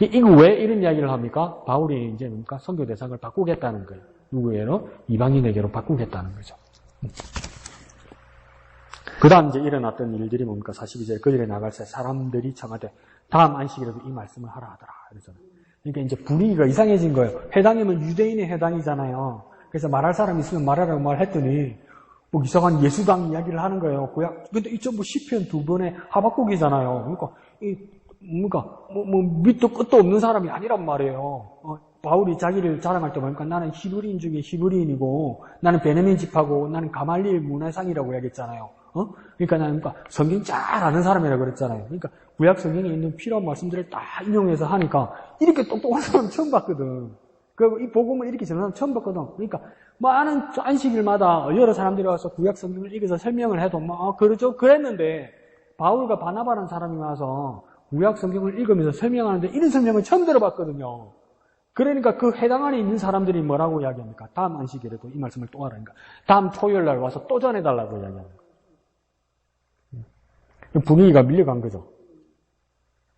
이거 왜 이런 이야기를 합니까? 바울이 이제 뭡니까? 선교 대상을 바꾸겠다는 거예요. 누구에게로? 이방인에게로 바꾸겠다는 거죠. 그 다음 이제 일어났던 일들이 뭡니까? 42절 그 일에 나갈 새 사람들이 청하되 다음 안식일에도 이 말씀을 하라 하더라. 그러잖아요. 그러니까 이제 분위기가 이상해진 거예요. 회당이면 유대인의 회당이잖아요. 그래서 말할 사람이 있으면 말하라고 말했더니 뭐 이상한 예수당 이야기를 하는 거예요. 근데 이 전부 시편 2번의 하박국이잖아요. 그러니까 밑도 끝도 없는 사람이 아니란 말이에요. 바울이 자기를 자랑할 때 보니까 나는 히브리인 중에 히브리인이고 나는 베냐민 집하고 나는 가말리엘 문화상이라고 이야기했잖아요. 그러니까 나는 성경 잘 아는 사람이라고 그랬잖아요. 그러니까 구약 성경에 있는 필요한 말씀들을 다 인용해서 하니까 이렇게 똑똑한 사람 처음 봤거든. 그리고 이 복음을 이렇게 전하는 사람 처음 봤거든. 그러니까 많은 안식일마다 여러 사람들이 와서 구약 성경을 읽어서 설명을 해도 그러죠. 그랬는데 바울과 바나바라는 사람이 와서 구약 성경을 읽으면서 설명하는데 이런 설명을 처음 들어봤거든요. 그러니까 그 해당 안에 있는 사람들이 뭐라고 이야기합니까? 다음 안식일에도 이 말씀을 또 하라니까. 다음 토요일 날 와서 또 전해달라고 이야기합니다. 분위기가 밀려간 거죠.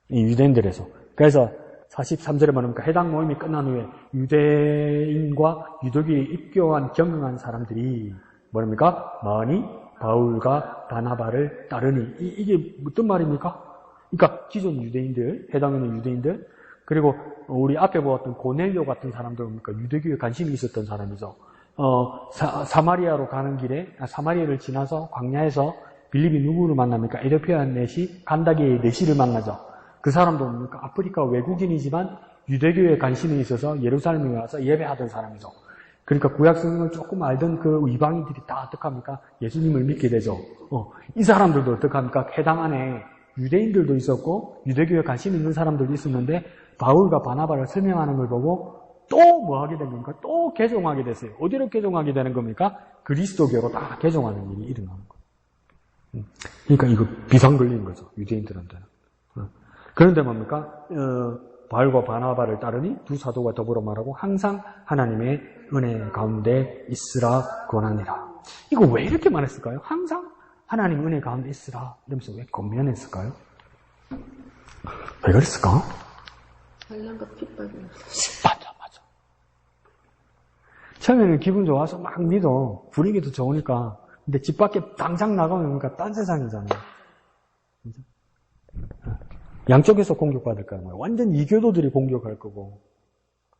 이 유대인들에서. 그래서 43절에 말하니까 해당 모임이 끝난 후에 유대인과 유대교에 입교한 경영한 사람들이 뭐랍니까? 많이 바울과 바나바를 따르니. 이게 어떤 말입니까? 그러니까 기존 유대인들, 해당에 있는 유대인들, 그리고 우리 앞에 보았던 고넬료 같은 사람들은 그러니까 유대교에 관심이 있었던 사람이죠. 사마리아로 가는 길에, 사마리아를 지나서 광야에서 빌립이 누구를 만납니까? 에티오피아 내시, 간다게의 내시를 만나죠. 그 사람도 뭡니까? 아프리카 외국인이지만 유대교에 관심이 있어서 예루살렘에 와서 예배하던 사람이죠. 그러니까 구약 성경을 조금 알던 그 이방인들이 다 어떡합니까? 예수님을 믿게 되죠. 이 사람들도 어떡합니까? 해당 안에 유대인들도 있었고 유대교에 관심 있는 사람들도 있었는데 바울과 바나바를 설명하는 걸 보고 또 뭐 하게 된 겁니까? 또 개종하게 됐어요. 어디로 개종하게 되는 겁니까? 그리스도교로 다 개종하는 일이 일어나는 거예요. 그러니까 이거 비상 걸린 거죠. 유대인들한테는. 그런데 뭡니까? 바울과 바나바를 따르니 두 사도가 더불어 말하고 항상 하나님의 은혜 가운데 있으라 권하니라. 이거 왜 이렇게 말했을까요? 항상 하나님 은혜 가운데 있으라 이러면서 왜 권면했을까요? 왜 그랬을까? 환난과 핍박이 맞아. 처음에는 기분 좋아서 막 믿어. 분위기도 좋으니까. 근데 집 밖에 당장 나가면 딴 세상이잖아요. 양쪽에서 공격받을 거란 말이에요. 완전 이교도들이 공격할 거고,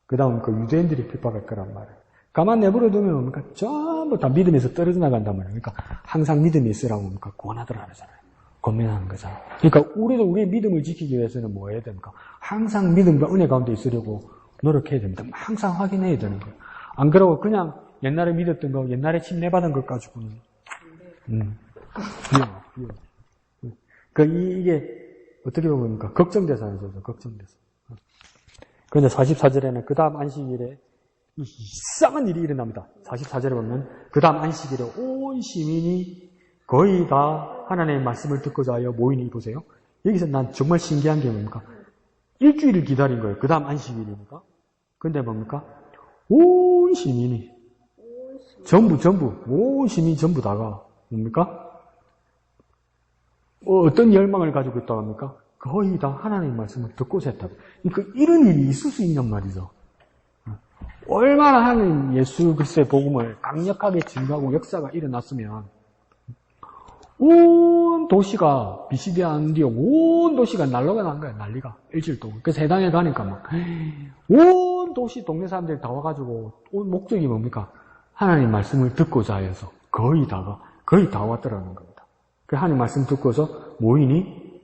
그 다음 그 유대인들이 핍박할 거란 말이에요. 가만 내버려두면 전부 다 믿음에서 떨어져 나간단 말이에요. 그러니까 항상 믿음이 있으라고 권하더라 그러잖아요. 권면하는 거잖아요. 그러니까 우리도 우리의 믿음을 지키기 위해서는 뭐 해야 됩니까? 항상 믿음과 은혜 가운데 있으려고 노력해야 됩니다. 항상 확인해야 되는 거예요. 안 그러고 그냥 옛날에 믿었던 거, 옛날에 침례받은 것 가지고는 이게 어떻게 보면 걱정돼서 하죠. 걱정돼서. 그런데 44절에는 그 다음 안식일에 이상한 일이 일어납니다. 44절에 보면 그 다음 안식일에 온 시민이 거의 다 하나님의 말씀을 듣고자 하여 모이니 보세요. 여기서 난 정말 신기한 게 뭡니까? 일주일을 기다린 거예요. 그 다음 안식일이니까. 근데 뭡니까? 온 시민이 전부 온 시민이 전부 다가 뭡니까? 어떤 열망을 가지고 있다고 합니까? 거의 다 하나님의 말씀을 듣고자 했다. 그러니까 이런 일이 있을 수 있냔 말이죠. 얼마나 하나님 예수 그리스도의 복음을 강력하게 증거하고 역사가 일어났으면 온 도시가 비시디아 안디옥 온 도시가 난리가 난 거야. 난리가 일주일 동안. 그래서 해당에 가니까 막 온 도시 동네 사람들이 다 와가지고 온 목적이 뭡니까? 하나님 말씀을 듣고자 해서 거의 다 왔더라는 겁니다. 그 하나님 말씀 듣고서 모이니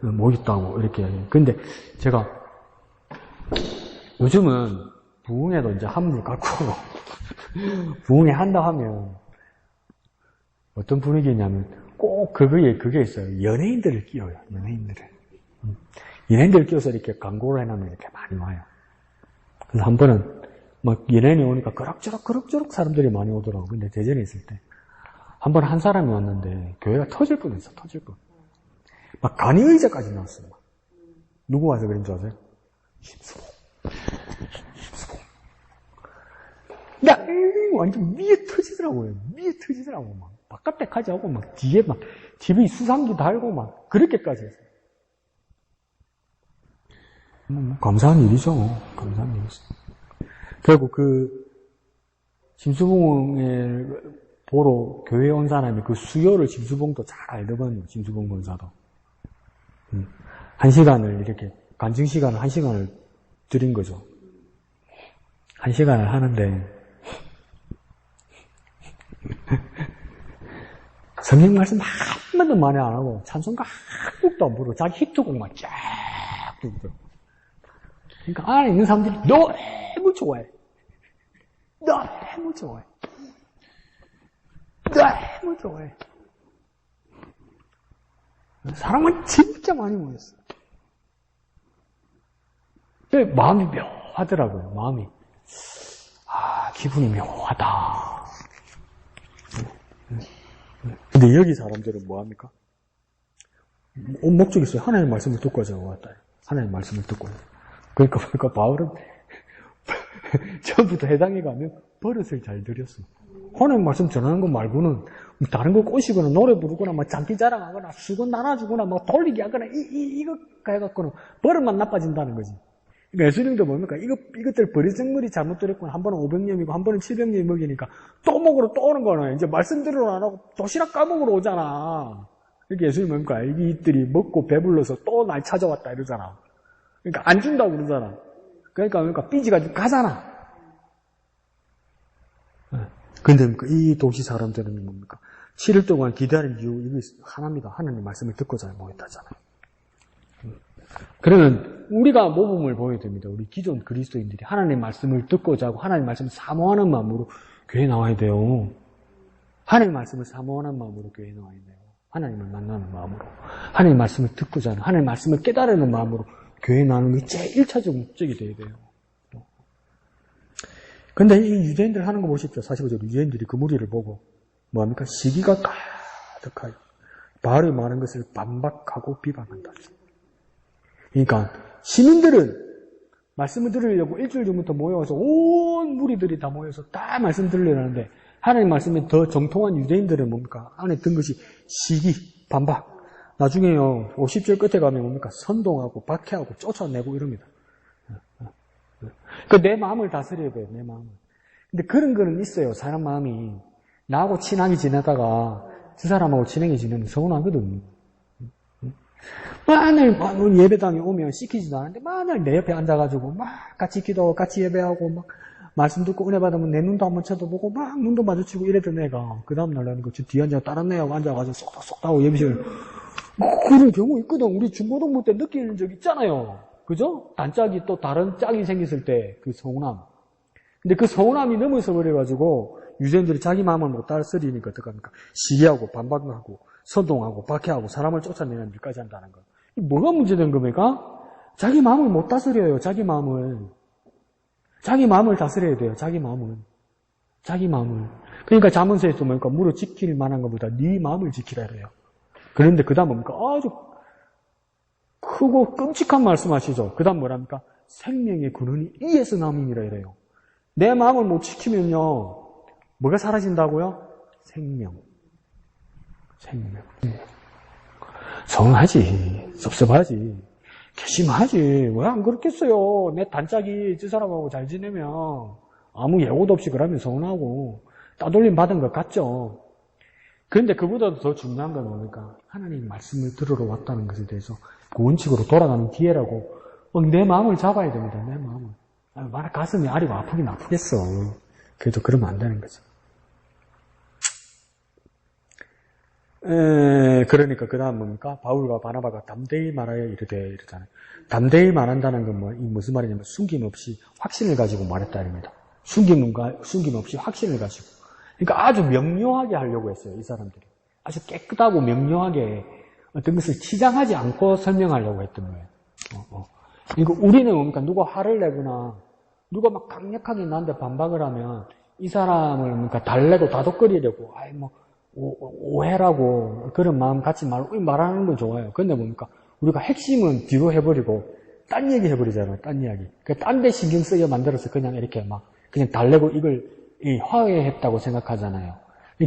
모였다고 이렇게 해요. 근데 제가 요즘은 부흥회도 이제 한물 갖고 부흥회 한다 하면 어떤 분위기냐면 꼭 그게 있어요. 연예인들을 끼워요. 연예인들을 끼워서 이렇게 광고를 해놓으면 이렇게 많이 와요. 그래서 한 번은 막 연예인이 오니까 그럭저럭 사람들이 많이 오더라고. 근데 대전에 있을 때 한 번 한 사람이 왔는데 교회가 터질 뻔했어. 막 간이의자까지 나왔어요. 누구 와서 그런 줄 아세요? 심수봉. 완전 미에 터지더라고요. 막 바깥에까지 하고 막 뒤에 막 TV 수상기 달고 막 그렇게까지 했어요. 감사한 일이죠. 결국 그 심수봉에 보러 교회에 온 사람이 그 수요를 심수봉도 잘 알더거든요. 심수봉 권사도. 1시간을 이렇게 간증 시간을 1시간을 드린 거죠. 1시간을 하는데 성경 말씀 한 번도 많이 안 하고 찬송가 한 곡도 안 부르고 자기 히트곡만 쫙 부르더라고. 그러니까 안에 있는 사람들이 너무 좋아해. 너무 좋아해. 너무 좋아해. 사람은 진짜 많이 모였어. 마음이 묘하더라고요. 마음이. 기분이 묘하다. 근데 여기 사람들은 뭐합니까? 목적이 있어요. 하나님의 말씀을 듣고 하자고 왔다. 하나님의 말씀을 듣고. 그러니까 바울은 처음부터 해당에 가면 버릇을 잘 들였어. 하나님 말씀 전하는 거 말고는 다른 거 꼬시거나 노래 부르거나 막 장기 자랑하거나 수건 나눠주거나 막 돌리기 하거나 이거 해갖고는 버릇만 나빠진다는 거지. 그러니까 예수님도 뭡니까? 이것들 버리생물이 잘못 들었구나. 한 번은 500년이고 한 번은 700년이 먹이니까 또 먹으러 또 오는 거는 이제 말씀 들으러 안 하고 도시락 까먹으러 오잖아. 그러니까 예수님 뭡니까? 이들이 먹고 배불러서 또 날 찾아왔다 이러잖아. 그러니까 안 준다고 그러잖아. 그러니까 삐지가지고 가잖아. 근데 이 도시 사람들은 뭡니까? 7일 동안 기다린 이유, 이게 하나입니다. 하나님 말씀을 듣고자 모였다잖아요. 그러면 우리가 모범을 보여야 됩니다. 우리 기존 그리스도인들이 하나님 말씀을 듣고자 하고 하나님 말씀을 사모하는 마음으로 교회에 나와야 돼요. 하나님 말씀을 사모하는 마음으로 교회에 나와야 돼요. 하나님을 만나는 마음으로. 하나님 말씀을 듣고자 하는, 하나님 말씀을 깨달으는 마음으로 교회에 나오는 게 제일 1차적 목적이 돼야 돼요. 근데 이 유대인들 하는 거 보십시오. 45절 유대인들이 그 무리를 보고 뭐합니까? 시기가 가득하여 바울이 말한 것을 반박하고 비방한다. 그러니까 시민들은 말씀을 들으려고 일주일 전부터 모여서 온 무리들이 다 모여서 다 말씀 들으려는데 하나님 말씀에 더 정통한 유대인들은 뭡니까? 안에 든 것이 시기, 반박. 나중에요 50절 끝에 가면 뭡니까? 선동하고 박해하고 쫓아내고 이럽니다. 내 마음을 다스려야 돼요, 내 마음을. 근데 그런 거는 있어요, 사람 마음이. 나하고 친하게 지내다가 저 사람하고 친하게 지내면 서운하거든. 만일 예배당에 오면 시키지도 않은데 만일 내 옆에 앉아가지고 막 같이 기도하고 같이 예배하고 막 말씀 듣고 은혜 받으면 내 눈도 한번 쳐다보고 막 눈도 마주치고 이랬던 애가 그 다음날 나는 저 뒤에 다른 애하고 앉아가지고 쏙쏙 하고 예배실 그런 경우 있거든. 우리 중고등부 때 느끼는 적 있잖아요. 그죠? 단짝이 또 다른 짝이 생겼을 때 그 서운함. 근데 그 서운함이 넘어서 버려가지고 유대인들이 자기 마음을 못 다스리니까 어떡합니까? 시기하고 반박하고 선동하고 박해하고 사람을 쫓아내는 일까지 한다는 거. 뭐가 문제된 겁니까? 자기 마음을 못 다스려요. 자기 마음을. 자기 마음을 다스려야 돼요. 자기 마음을. 자기 마음을. 그러니까 잠언서에서 뭡니까? 무릇 지킬 만한 것보다 네 마음을 지키라 그래요. 그런데 그 다음 뭡니까? 아주 크고 끔찍한 말씀하시죠. 그 다음 뭐랍니까? 생명의 근원이 이에서 남이니라 이래요. 내 마음을 못 지키면요. 뭐가 사라진다고요? 생명. 서운하지. 섭섭하지. 괘씸하지. 왜 안 그렇겠어요? 내 단짝이 저 사람하고 잘 지내면 아무 예고도 없이 그러면 서운하고 따돌림 받은 것 같죠. 그런데 그보다도 더 중요한 건 뭡니까? 하나님 말씀을 들으러 왔다는 것에 대해서 그 원칙으로 돌아가는 기회라고 내 마음을 잡아야 됩니다. 내 마음을. 만약 가슴이 아리고 아프긴 아프겠어. 그래도 그러면 안 되는 거죠. 그러니까 그 다음 뭡니까? 바울과 바나바가 담대히 말하여 이러잖아요. 담대히 말한다는 건 무슨 말이냐면 숨김없이 확신을 가지고 말했다 입니다. 숨김없이 확신을 가지고. 그러니까 아주 명료하게 하려고 했어요, 이 사람들이. 아주 깨끗하고 명료하게 어떤 것을 치장하지 않고 설명하려고 했던 거예요. 그러니까 우리는 뭡니까? 누가 화를 내거나 누가 막 강력하게 나한테 반박을 하면 이 사람을 뭡니까? 달래고 다독거리려고 오해라고 그런 마음 같이 말하는 건 좋아요. 근데 뭡니까? 우리가 핵심은 뒤로 해버리고 딴 얘기 해버리잖아요. 딴 이야기. 딴 데 신경 쓰여 만들어서 그냥 이렇게 그냥 달래고 이걸 화해했다고 생각하잖아요.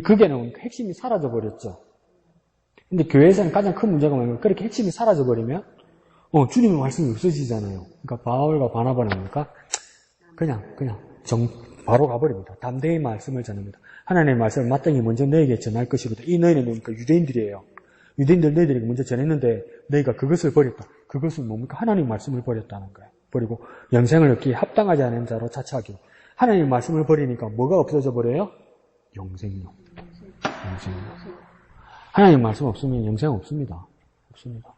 그게는 핵심이 사라져버렸죠. 근데 교회에서는 가장 큰 문제가 뭐냐면 그렇게 핵심이 사라져버리면 주님의 말씀이 없어지잖아요. 그러니까 바울과 바나바는 뭡니까? 그냥 바로 가버립니다. 담대히 말씀을 전합니다. 하나님의 말씀을 마땅히 먼저 너에게 전할 것이거든. 이 너희는 뭡니까? 유대인들이에요. 유대인들 너희들에게 먼저 전했는데 너희가 그것을 버렸다. 그것은 뭡니까? 하나님의 말씀을 버렸다는 거예요. 버리고 영생을 얻기에 합당하지 않은 자로 자처하기로. 하나님의 말씀을 버리니까 뭐가 없어져 버려요? 영생용. 영생용. 하나님 말씀 없으면 영생 없습니다. 없습니다.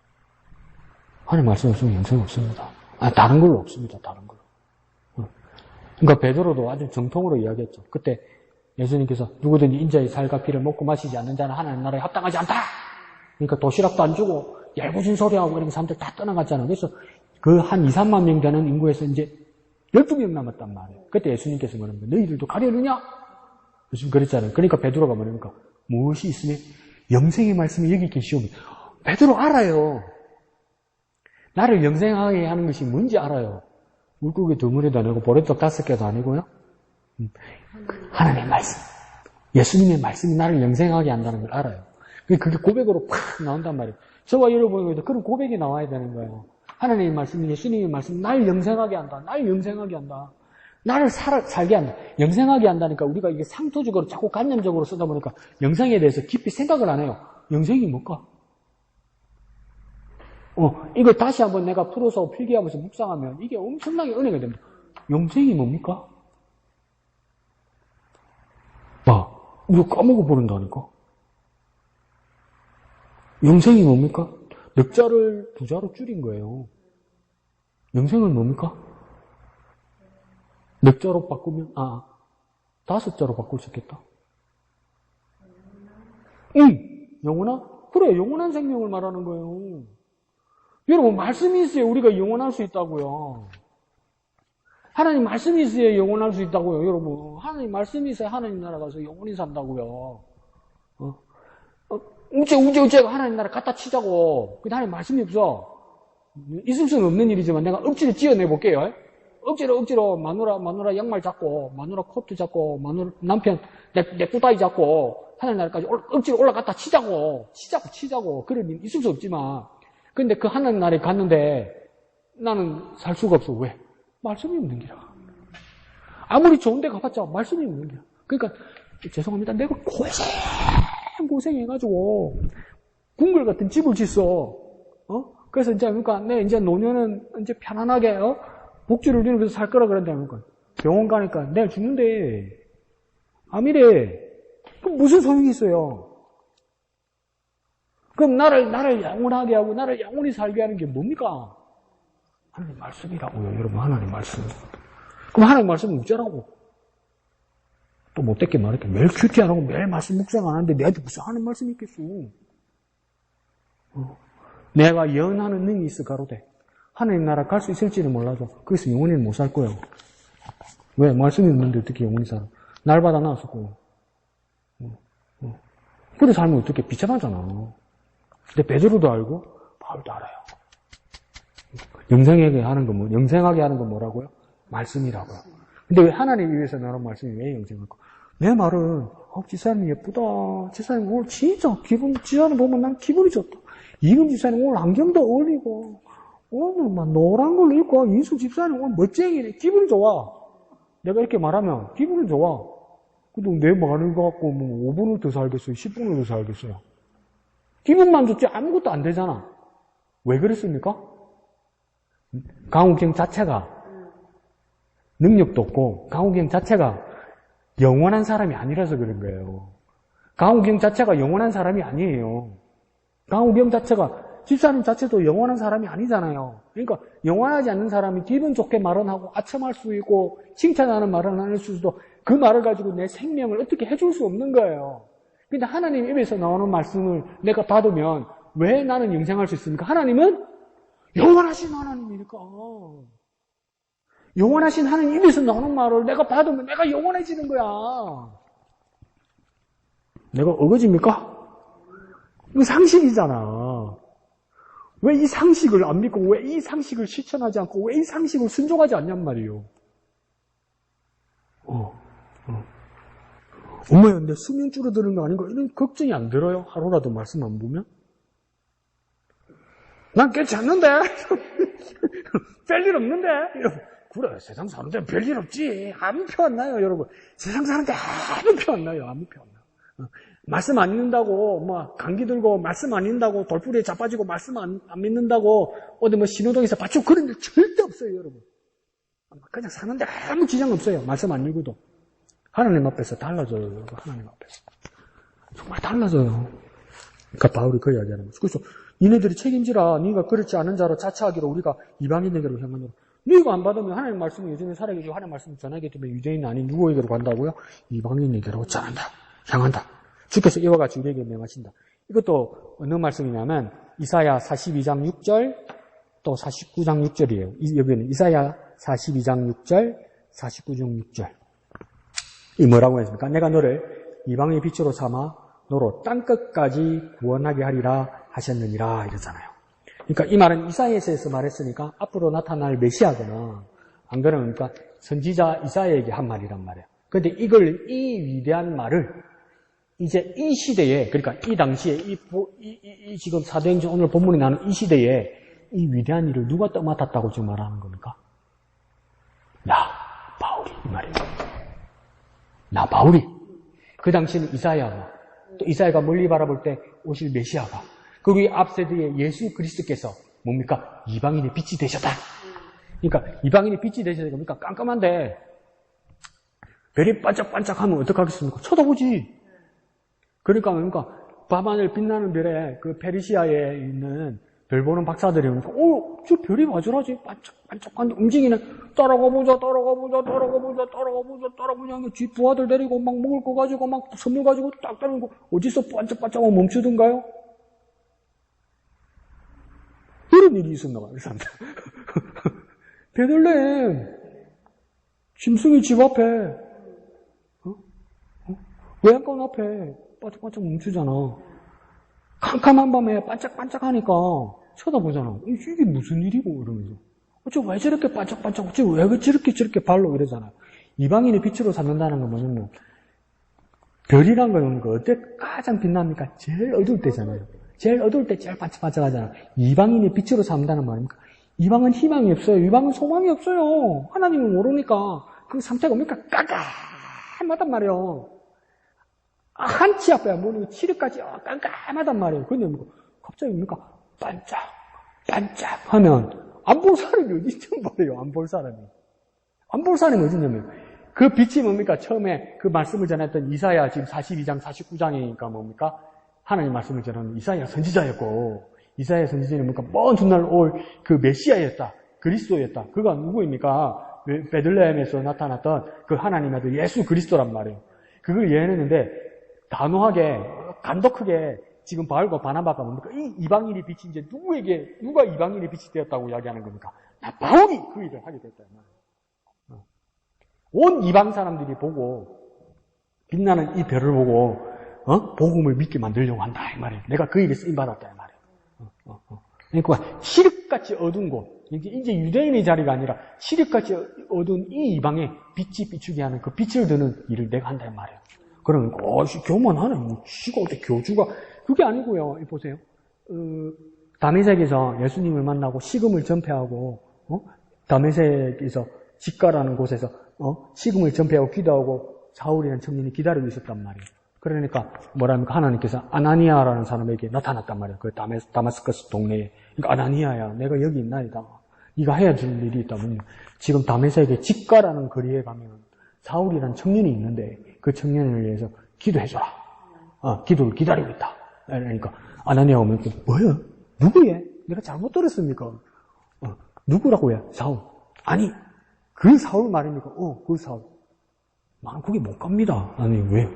하나님 말씀 없으면 영생 없습니다. 다른 걸로 없습니다. 다른 걸로. 그러니까 베드로도 아주 정통으로 이야기했죠. 그때 예수님께서 누구든지 인자의 살과 피를 먹고 마시지 않는 자는 하나님 나라에 합당하지 않다. 그러니까 도시락도 안 주고 얄궂은 소리하고 이런 사람들 다 떠나갔잖아요. 그래서 그 한 2, 3만 명 되는 인구에서 이제 12명 남았단 말이에요. 그때 예수님께서 뭐랍니까? 너희들도 가려느냐? 예수님 그랬잖아요. 그러니까 베드로가 뭐랍니까? 무엇이 있으면 영생의 말씀이 여기 계시오니. 베드로 알아요. 나를 영생하게 하는 것이 뭔지 알아요. 물고기 2마리도 아니고 보리떡 5개도 아니고요. 하나님의 말씀. 예수님의 말씀이 나를 영생하게 한다는 걸 알아요. 그게 고백으로 팍 나온단 말이에요. 저와 여러분에게도 그런 고백이 나와야 되는 거예요. 하나님의 말씀, 예수님의 말씀, 나를 영생하게 한다. 나를 영생하게 한다. 나를 살게 한다. 영생하게 한다니까 우리가 이게 상토적으로 자꾸 관념적으로 쓰다 보니까 영생에 대해서 깊이 생각을 안 해요. 영생이 뭘까? 이걸 다시 한번 내가 풀어서 필기하면서 묵상하면 이게 엄청나게 은혜가 됩니다. 영생이 뭡니까? 이거 까먹어 버린다니까? 영생이 뭡니까? 넉 자를 2자로 줄인 거예요. 영생은 뭡니까? 넉 자로 바꾸면, 5자로 바꿀 수 있겠다. 영원한? 그래, 영원한 생명을 말하는 거예요. 여러분, 말씀이 있어야 우리가 영원할 수 있다고요. 하나님 말씀이 있어야 영원할 수 있다고요, 여러분. 하나님 말씀이 있어야 하나님 나라 가서 영원히 산다고요. 우째가 하나님 나라 갖다 치자고. 근데 하나님 말씀이 없어. 있을 수는 없는 일이지만 내가 억지로 지어내볼게요. 억지로 마누라 양말 잡고, 마누라 코트 잡고, 마누라 남편 내 구다이 잡고, 하나님 나라까지 억지로 올라갔다 치자고. 그런 일 있을 수 없지만. 근데 그 하나님 나라에 갔는데 나는 살 수가 없어. 왜? 말씀이 없는 기라. 아무리 좋은 데 가봤자 말씀이 없는 기라. 그러니까 죄송합니다. 내가 고생해가지고 궁궐 같은 집을 짓어. 그래서 이제 그러니까 내 이제 노년은 이제 편안하게 복지를 누리면서 살 거라 그런다 그러니까 병원 가니까 내일 죽는데 암이래. 그럼 무슨 소용이 있어요? 그럼 나를 영원하게 하고 나를 영원히 살게 하는 게 뭡니까? 하나님 말씀이라고요, 여러분. 하나님 말씀. 그럼 하나님 말씀은 어쩌라고? 또 못됐게 말할게. 매일 큐티 안 하고 매일 말씀 묵상 안 하는데 내한테 무슨 하나님 말씀이 있겠어? 내가 예언하는 능이 있어 가로되 하나님 나라 갈 수 있을지는 몰라도 거기서 영원히는 못 살 거예요. 왜? 말씀이 없는데 어떻게 영원히 살아? 날마다 나왔었고. 그래 살면 어떻게 비참하잖아. 근데 베드로도 알고 바울도 알아요. 영생하게 하는 건 뭐라고요? 말씀이라고요. 근데 왜 하나님 위해서 나온 말씀이 왜 영생할까? 내 말은 지사님 예쁘다. 지사님 오늘 진짜 지사님 보면 난 기분이 좋다. 이금 집사님 오늘 안경도 어울리고 오늘 막 노란 걸로 입고 인수 집사님 오늘 멋쟁이네. 기분이 좋아. 내가 이렇게 말하면 기분이 좋아. 근데 내 말을 갖고 뭐 5분을 더 살겠어요? 10분을 더 살겠어요? 기분만 좋지 아무것도 안 되잖아. 왜 그랬습니까? 강욱경 자체가 능력도 없고 강욱경 자체가 영원한 사람이 아니라서 그런 거예요. 강욱경 자체가 영원한 사람이 아니에요. 강욱경 자체가 집사님 자체도 영원한 사람이 아니잖아요. 그러니까 영원하지 않는 사람이 기분 좋게 말은 하고 아첨할 수 있고 칭찬하는 말은 할 수도 그 말을 가지고 내 생명을 어떻게 해줄 수 없는 거예요. 근데 하나님 입에서 나오는 말씀을 내가 받으면 왜 나는 영생할 수 있습니까? 하나님은 영원하신 하나님이니까. 영원하신 하나님 입에서 나오는 말을 내가 받으면 내가 영원해지는 거야. 내가 어거지입니까? 이거 상식이잖아. 왜 이 상식을 안 믿고 왜 이 상식을 실천하지 않고 왜 이 상식을 순종하지 않냔 말이에요. 엄마야, 내 수면 줄어드는 거 아닌가? 이런 걱정이 안 들어요? 하루라도 말씀 안 보면? 난 괜찮는데? 별일 없는데? 그래, 세상 사는데 별일 없지. 아무 표 안 나요, 여러분. 세상 사는데 아무 표 안 나요, 아무 표 안 나요. 말씀 안 읽는다고, 감기 들고, 말씀 안 읽는다고, 돌부리에 자빠지고, 말씀 안 믿는다고, 어디 신호등에서 받치고 그런 일 절대 없어요, 여러분. 그냥 사는데 아무 지장 없어요. 말씀 안 읽어도. 하나님 앞에서 달라져요. 하나님 앞에서. 정말 달라져요. 그러니까 바울이 그 이야기하는 거죠. 그래서 니네들이 책임지라. 네가 그렇지 않은 자로 자처하기로 우리가 이방인에게로 향하노라. 네가 안 받으면 하나님 말씀을 여전히 살아계시고 하나님 말씀을 전하기 때문에 유대인 아닌 누구에게로 간다고요? 이방인에게로 향한다. 주께서 이와 같이 우리에게 명하신다. 이것도 어느 말씀이냐면 이사야 42장 6절 또 49장 6절이에요. 여기는 이사야 42장 6절, 49장 6절. 이 뭐라고 했습니까? 내가 너를 이방의 빛으로 삼아 너로 땅끝까지 구원하게 하리라 하셨느니라 이러잖아요. 그러니까 이 말은 이사야에서 말했으니까 앞으로 나타날 메시아거나 안 그러면 그러니까 선지자 이사야에게 한 말이란 말이에요. 그런데 이 위대한 말을 이제 이 시대에, 그러니까 이 당시에 이 지금 사도행전 오늘 본문이 나는 이 시대에 이 위대한 일을 누가 떠맡았다고 지금 말하는 겁니까? 나 바울이 이 말입니다. 나 바울이. 그 당시에는 이사야가, 또 이사야가 멀리 바라볼 때 오실 메시아가, 그리고 앞 세대에 예수 그리스도께서 뭡니까? 이방인의 빛이 되셨다. 그러니까 이방인의 빛이 되셔서 뭡니까? 깜깜한데 별이 반짝반짝하면 어떡하겠습니까? 쳐다보지. 그러니까 뭡니까? 밤하늘 빛나는 별에 그 페르시아에 있는 별 보는 박사들이 오니까 저 별이 맞으라지 반짝반짝한 움직이네. 따라가보자 쥐 부하들 데리고 막 먹을 거 가지고 막 선물 가지고 딱 따르고 어디서 반짝반짝하고 멈추던가요? 이런 일이 있었나 봐요. 베들레헴 짐승이 집 앞에 외양간 앞에 반짝반짝 멈추잖아. 캄캄한 밤에 반짝반짝하니까 쳐다보잖아. 이게 무슨 일이고 이러면서 어째 왜 저렇게 반짝반짝 어째 왜 저렇게 발로 이러잖아. 이방인의 빛으로 삼는다는 건 뭐냐면 별이란 거는 어때 가장 빛납니까? 제일 어두울 때잖아요. 제일 어두울 때 제일 반짝반짝하잖아. 이방인의 빛으로 삼는다는 말입니까? 이방은 희망이 없어요. 이방은 소망이 없어요. 하나님을 모르니까 그 상태가 뭡니까? 깜깜하단 말이에요. 한치 앞에 모르고 칠흑까지 깜깜하단 말이에요. 근데 갑자기 뭡니까? 반짝 하면 안 볼 사람이 어디 있단 말이에요. 안 볼 사람이 어디냐면 그 빛이 뭡니까? 처음에 그 말씀을 전했던 이사야 지금 42장 49장이니까 뭡니까? 하나님 말씀을 전하는 이사야 선지자였고 이사야 선지자는 뭡니까? 먼 훗날 올 그 메시아였다. 그리스도였다. 그가 누구입니까? 베들레헴에서 나타났던 그 하나님의 아들 예수 그리스도란 말이에요. 그걸 예언했는데 단호하게 간독하게 지금 바울과 바나바가 뭡니까? 이 이방인의 빛이 이제 누가 이방인의 빛이 되었다고 이야기하는 겁니까? 나 바울이 그 일을 하게 됐다. 온 이방 사람들이 보고 빛나는 이 별을 보고 복음을 믿게 만들려고 한다 이 말이에요. 내가 그 일에 쓰임 받았다 이 말이에요. 그러니까 시륵같이 어두운 곳, 이제 유대인의 자리가 아니라 시륵같이 어두운 이 이방에 빛이 비추게 하는 그 빛을 드는 일을 내가 한다 이 말이에요. 그러면 교만하네. 씨가 어떻게 교주가 그게 아니고요. 보세요. 다메섹에서 예수님을 만나고 식음을 전폐하고 다메섹에서 직가라는 곳에서 식음을 전폐하고 기도하고 사울이라는 청년이 기다리고 있었단 말이에요. 그러니까 뭐랍니까? 하나님께서 아나니아라는 사람에게 나타났단 말이에요. 그 다마스커스 동네에. 그러니까 아나니아야, 내가 여기 있나이다. 네가 해야 될 일이 있다면 지금 다메섹의 직가라는 거리에 가면 사울이라는 청년이 있는데 그 청년을 위해서 기도해줘라. 기도를 기다리고 있다. 그러니까 아나니아가 오면 뭐야? 누구예? 내가 잘못 들었습니까? 누구라고요? 사울. 아니 그 사울 말입니까? 그 사울. 나는 거기 못 갑니다. 아니 왜요?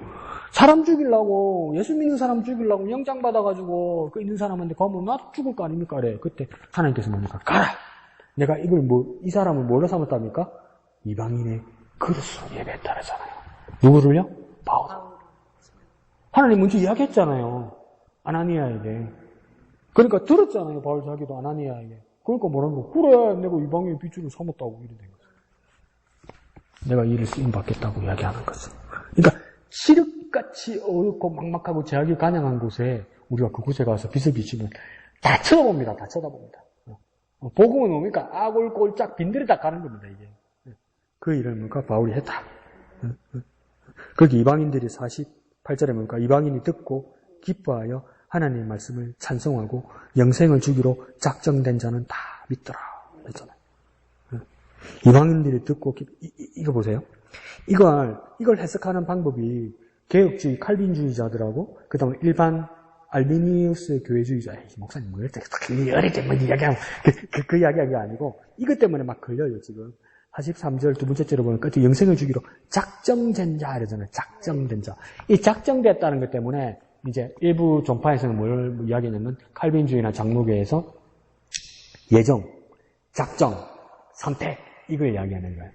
사람 죽이려고 예수 믿는 사람 죽이려고 영장 받아가지고 그 있는 사람한테 가면 나도 죽을 거 아닙니까? 그래. 그때 하나님께서 뭡니까? 가라. 내가 이걸 이 사람을 뭘로 삼았답니까? 이방인의 그릇으로 예배했다 그러잖아요. 누구를요? 바울. 하나님 먼저 이야기했잖아요. 아나니아에게. 그러니까 들었잖아요. 바울 자기도 아나니아에게. 그러니까 뭐라는 거? 그래, 내가 이방인의 빛으로 삼았다고 이래 된 거죠. 내가 이를 쓰임 받겠다고 이야기하는 거죠. 그러니까 시륵같이 어둡고 막막하고 제약이 간영한 곳에 우리가 그곳에 가서 빛을 비추면 다 쳐다봅니다. 다 쳐다봅니다. 복음은 뭡니까? 아골골짝 빈들이 다 가는 겁니다. 이게. 그 일을 뭡니까? 바울이 했다. 거기 이방인들이 48절에 뭡니까? 이방인이 듣고 기뻐하여 하나님의 말씀을 찬송하고 영생을 주기로 작정된 자는 다 믿더라. 그랬잖아요. 이방인들이 듣고, 이거 보세요. 이걸 해석하는 방법이 개혁주의 칼빈주의자들하고, 그 다음에 일반 알비니우스 교회주의자, 목사님 뭐 이렇게 뭐 이야기하면, 그 이야기가 아니고, 이것 때문에 막 걸려요, 지금. 43절 두 번째 절에 보면 끝에 영생을 주기로 작정된 자 이러잖아요. 작정된 자. 이 작정됐다는 것 때문에 이제 일부 종파에서는 뭘 이야기하냐면 칼빈주의나 장로교에서 예정, 작정, 선택 이걸 이야기하는 거예요.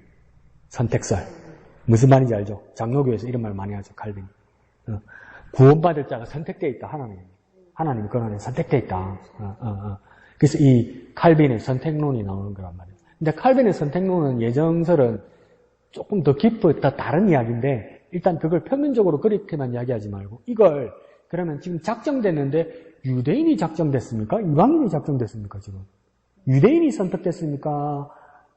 선택설. 무슨 말인지 알죠? 장로교에서 이런 말 많이 하죠. 칼빈. 구원받을 자가 선택되어 있다. 하나님 그 안에 선택되어 있다. 그래서 이 칼빈의 선택론이 나오는 거란 말이에요. 근데 칼빈의 선택론은 예정설은 조금 더 더 다른 이야기인데 일단 그걸 평면적으로 그렇게만 이야기하지 말고 이걸 그러면 지금 작정됐는데 유대인이 작정됐습니까? 이방인이 작정됐습니까? 지금 유대인이 선택됐습니까?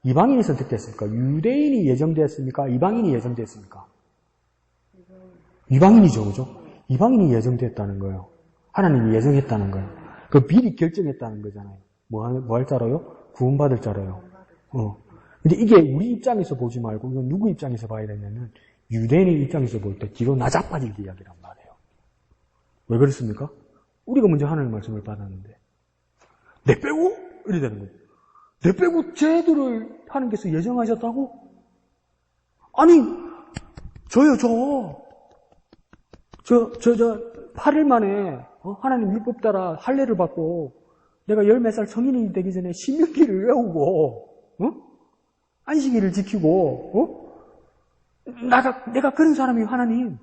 이방인이 선택됐습니까? 유대인이 예정되었습니까? 이방인이 예정되었습니까? 이방인이죠, 그죠? 이방인이 예정됐다는 거예요. 하나님이 예정했다는 거예요. 그 미리 결정했다는 거잖아요. 뭐 할 자로요? 구원받을 자로요. 근데 이게 우리 입장에서 보지 말고, 이건 누구 입장에서 봐야 되냐면, 유대인의 입장에서 볼 때 뒤로 나자빠질 이야기란 말이에요. 왜 그렇습니까? 우리가 먼저 하나님의 말씀을 받았는데, 내 빼고? 이래 되는 거예요. 내 빼고 쟤들을 하나님께서 예정하셨다고? 아니, 저요, 8일 만에, 하나님 율법 따라 할례를 받고, 내가 10몇 살 성인이 되기 전에 신명기를 외우고, 안식일을 지키고, 내가 그런 사람이 하나님.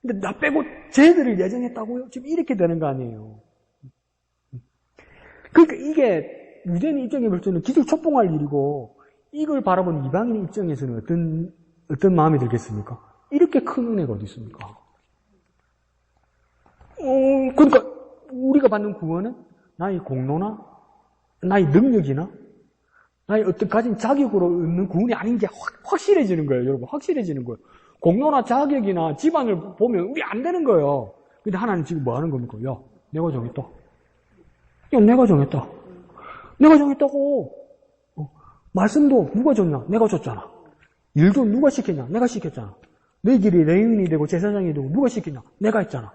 근데 나 빼고 쟤들을 예정했다고요? 지금 이렇게 되는 거 아니에요. 그러니까 이게 유대인 입장에 볼 때는 기술 촉봉할 일이고, 이걸 바라본 이방인 입장에서는 어떤 마음이 들겠습니까? 이렇게 큰 은혜가 어디 있습니까? 그러니까 우리가 받는 구원은 나의 공로나 나의 능력이나 나의 어떤 가진 자격으로 얻는 구원이 아닌 게 확실해지는 거예요, 여러분. 확실해지는 거예요. 공로나 자격이나 집안을 보면 우리 안 되는 거예요. 근데 하나님 지금 뭐 하는 겁니까? 야, 내가 정했다. 야, 내가 정했다. 내가 정했다고. 말씀도 누가 줬냐? 내가 줬잖아. 일도 누가 시켰냐? 내가 시켰잖아. 너희들이 레위인이 되고 제사장이 되고 누가 시켰냐? 내가 했잖아.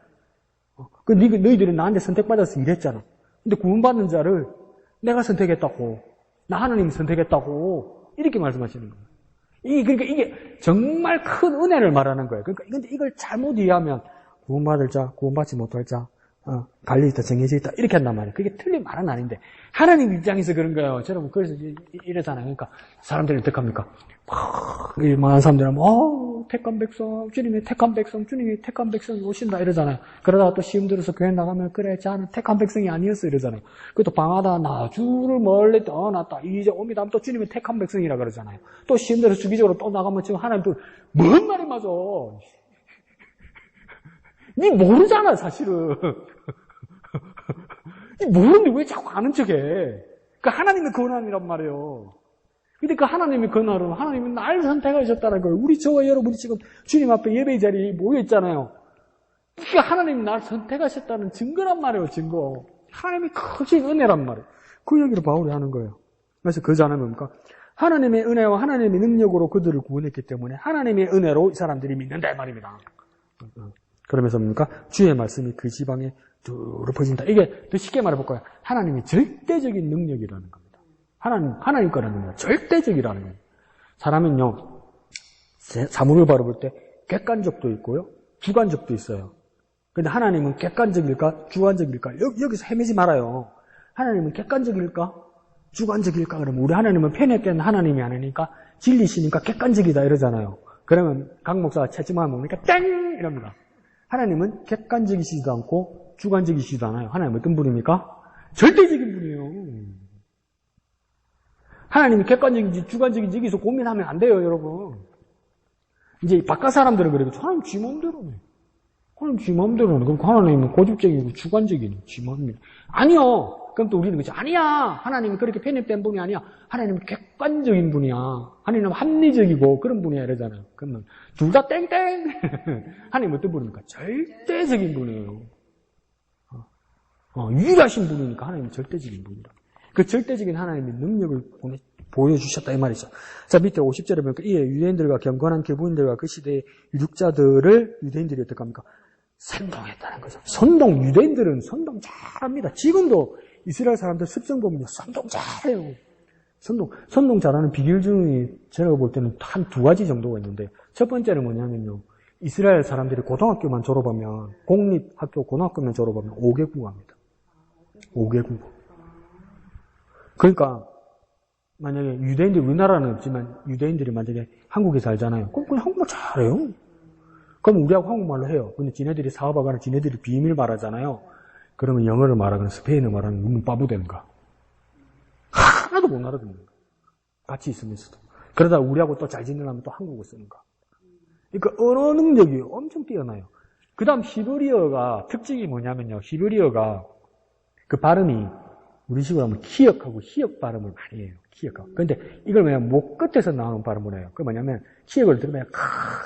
너희들은 나한테 선택받아서 일했잖아. 근데 구원받는 자를 내가 선택했다고. 나 하나님이 선택했다고. 이렇게 말씀하시는 거예요. 그러니까 이게 정말 큰 은혜를 말하는 거예요. 그러니까 이걸 잘못 이해하면 구원받을 자, 구원받지 못할 자, 갈려 있다, 정해져 있다, 이렇게 한단 말이에요. 그게 틀린 말은 아닌데, 하나님 입장에서 그런 거예요. 여러분, 그래서 이러잖아요. 그러니까, 사람들이 어떡합니까? 많은 사람들은, 택한 백성, 주님이 택한 백성, 주님이 택한 백성이 오신다, 이러잖아요. 그러다가 또 시험 들어서 교회 나가면, 그래, 자는 택한 백성이 아니었어, 이러잖아요. 그것도 방하다, 나, 주를 멀리 떠났다, 이제 옵니다 하면 또 주님이 택한 백성이라 그러잖아요. 또 시험 들어서 주기적으로 또 나가면 지금 하나님 또, 뭔 말이 맞아? 니 모르잖아, 사실은. 니 모르는데 왜 자꾸 아는 척 해? 그 하나님의 권한이란 말이에요. 근데 그 하나님의 권한은 하나님이 날 선택하셨다는 거예요. 저와 여러분이 지금 주님 앞에 예배 자리에 모여있잖아요. 그게 하나님이 날 선택하셨다는 증거란 말이에요, 증거. 하나님이 크신 은혜란 말이에요. 그 얘기를 바울이 하는 거예요. 그래서 그 자는 뭡니까? 하나님의 은혜와 하나님의 능력으로 그들을 구원했기 때문에 하나님의 은혜로 이 사람들이 믿는다, 이 말입니다. 그러면서 뭡니까? 주의 말씀이 그 지방에 두루 퍼진다. 이게 더 쉽게 말해볼까요? 하나님이 절대적인 능력이라는 겁니다. 하나님 거라는 거예요. 절대적이라는 거예요. 사람은요, 사물을 바라볼 때 객관적도 있고요, 주관적도 있어요. 근데 하나님은 객관적일까, 주관적일까? 여기서 헤매지 말아요. 하나님은 객관적일까, 주관적일까? 그러면 우리 하나님은 편협된 하나님이 아니니까 진리시니까 객관적이다 이러잖아요. 그러면 강 목사가 채점하면 뭡니까? 땡! 이럽니다. 하나님은 객관적이시지도 않고 주관적이시지도 않아요. 하나님은 어떤 분입니까? 절대적인 분이에요. 하나님이 객관적인지 주관적인지 여기서 고민하면 안 돼요, 여러분. 이제 바깥 사람들은 그러겠죠. 하나님 지 마음대로네. 하나님 지 마음대로네. 그럼 하나님은 고집적이고 주관적이네. 지 마음대로. 아니요. 그럼 또 우리는 그죠. 아니야. 하나님은 그렇게 편협된 분이 아니야. 하나님은 객관적인 분이야. 하나님은 합리적이고 그런 분이야. 이러잖아요. 그러면 둘 다 땡땡. 하나님은 어떤 분입니까? 절대적인 분이에요. 유일하신 분이니까 하나님은 절대적인 분이라. 그 절대적인 하나님의 능력을 보여주셨다 이 말이죠. 자, 밑에 50절에 보니까 이에 유대인들과 경건한 교부인들과 그 시대의 유력자들을 유대인들이 어떻게 합니까? 선동했다는 거죠. 선동, 유대인들은 선동 잘합니다. 지금도 이스라엘 사람들 습성 보면요, 선동 잘해요. 선동 잘하는 비결 중에 제가 볼 때는 한 두 가지 정도가 있는데, 첫 번째는 뭐냐면요, 이스라엘 사람들이 고등학교만 졸업하면, 공립학교 고등학교만 졸업하면 5개 국어합니다. 5개 국어. 그러니까 만약에 유대인들이, 우리나라는 없지만 유대인들이 만약에 한국에 살잖아요. 그럼 그냥 한국말 잘해요. 그럼 우리하고 한국말로 해요. 근데 지네들이 사업하거나 지네들이 비밀 말하잖아요. 그러면 영어를 말하거나 스페인어 말하는 눈 빠부되는가. 하나도 못 알아듣는 거야. 같이 있으면서도. 그러다 우리하고 또 잘 지내려면 또 한국어 쓰는가. 그러니까 언어 능력이 엄청 뛰어나요. 그 다음 히브리어가 특징이 뭐냐면요. 히브리어가 그 발음이 우리식으로 하면 키역하고 히역 발음을 많이 해요. 키역하고. 근데 이걸 뭐냐면 목 끝에서 나오는 발음을 해요. 그 뭐냐면 키역을 들으면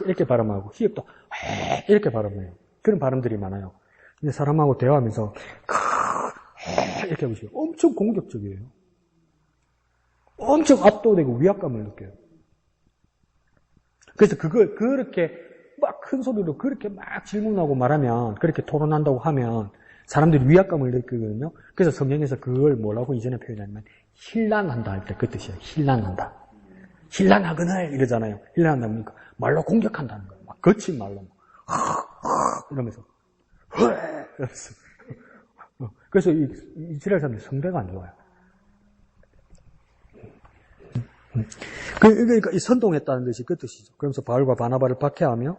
이렇게 발음하고 히역도 이렇게 발음을 해요. 그런 발음들이 많아요. 근데 사람하고 대화하면서 이렇게 하고 있어요. 엄청 공격적이에요. 엄청 압도되고 위압감을 느껴요. 그래서 그걸 그렇게 막 큰 소리로 그렇게 막 질문하고 말하면, 그렇게 토론한다고 하면 사람들이 위압감을 느끼거든요. 그래서 성경에서 그걸 뭐라고 이전에 표현하냐면 힐난한다 할 때 그 뜻이에요. 힐난한다. 힐난하거늘 이러잖아요. 힐난한다 보니까 말로 공격한다는 거예요. 막 거친 말로 이러면서 이러면서. 그래서 이스라엘 사람들이 성대가 안 좋아요. 그러니까 이 선동했다는 뜻이 그 뜻이죠. 그러면서 바울과 바나바를 박해하며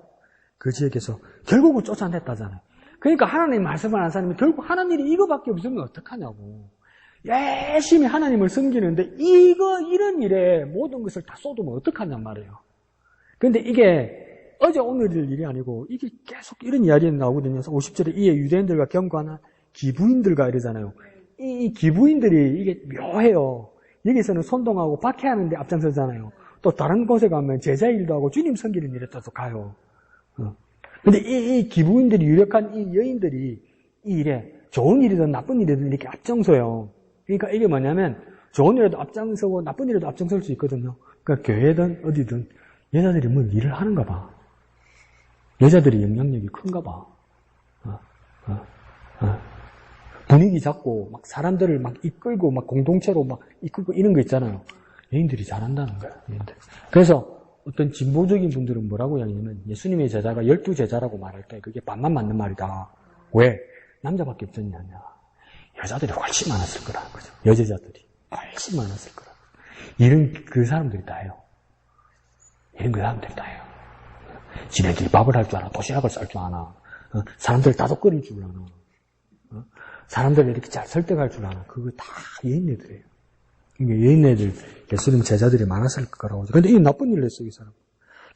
그 지역에서 결국은 쫓아냈다잖아요. 그러니까 하나님 말씀을 안 사람이 결국 하나님이 이거밖에 없으면 어떡하냐고. 열심히 하나님을 섬기는데 이런 일에 모든 것을 다 쏟으면 어떡하냔 말이에요. 근데 이게 어제 오늘 일이 아니고 이게 계속 이런 이야기가 나오거든요. 50절에 이에 유대인들과 경건한 기부인들과 이러잖아요. 이 기부인들이 이게 묘해요. 여기서는 선동하고 박해하는 데 앞장서잖아요. 또 다른 곳에 가면 제자 일도 하고 주님 섬기는 일에 또 가요. 근데 이 기부인들이 유력한 이 여인들이 이 일에 좋은 일이든 나쁜 일이든 이렇게 앞장서요. 그러니까 이게 뭐냐면 좋은 일에도 앞장서고 나쁜 일에도 앞장설 수 있거든요. 그러니까 교회든 어디든 여자들이 뭐 일을 하는가 봐. 여자들이 영향력이 큰가 봐. 분위기 잡고 막 사람들을 막 이끌고 막 공동체로 막 이끌고 이런 거 있잖아요. 여인들이 잘한다는 거예요. 여인들. 그래서 어떤 진보적인 분들은 뭐라고 이야기하냐면 예수님의 제자가 12제자라고 말할 때 그게 반만 맞는 말이다. 왜? 남자밖에 없었느냐. 여자들이 훨씬 많았을 거라. 그죠? 여제자들이 훨씬 많았을 거라. 이런 그 사람들이 다예요. 이런 그 사람들이 다예요. 지네들이 밥을 할 줄 아나, 도시락을 쌀 줄 아나, 사람들 다독거릴 줄 아나, 사람들을 이렇게 잘 설득할 줄 아나. 그거 다 여인네들이에요. 여인네들, 예수님 제자들이 많았을 거라고. 근데 이 나쁜 일을 했어, 이 사람.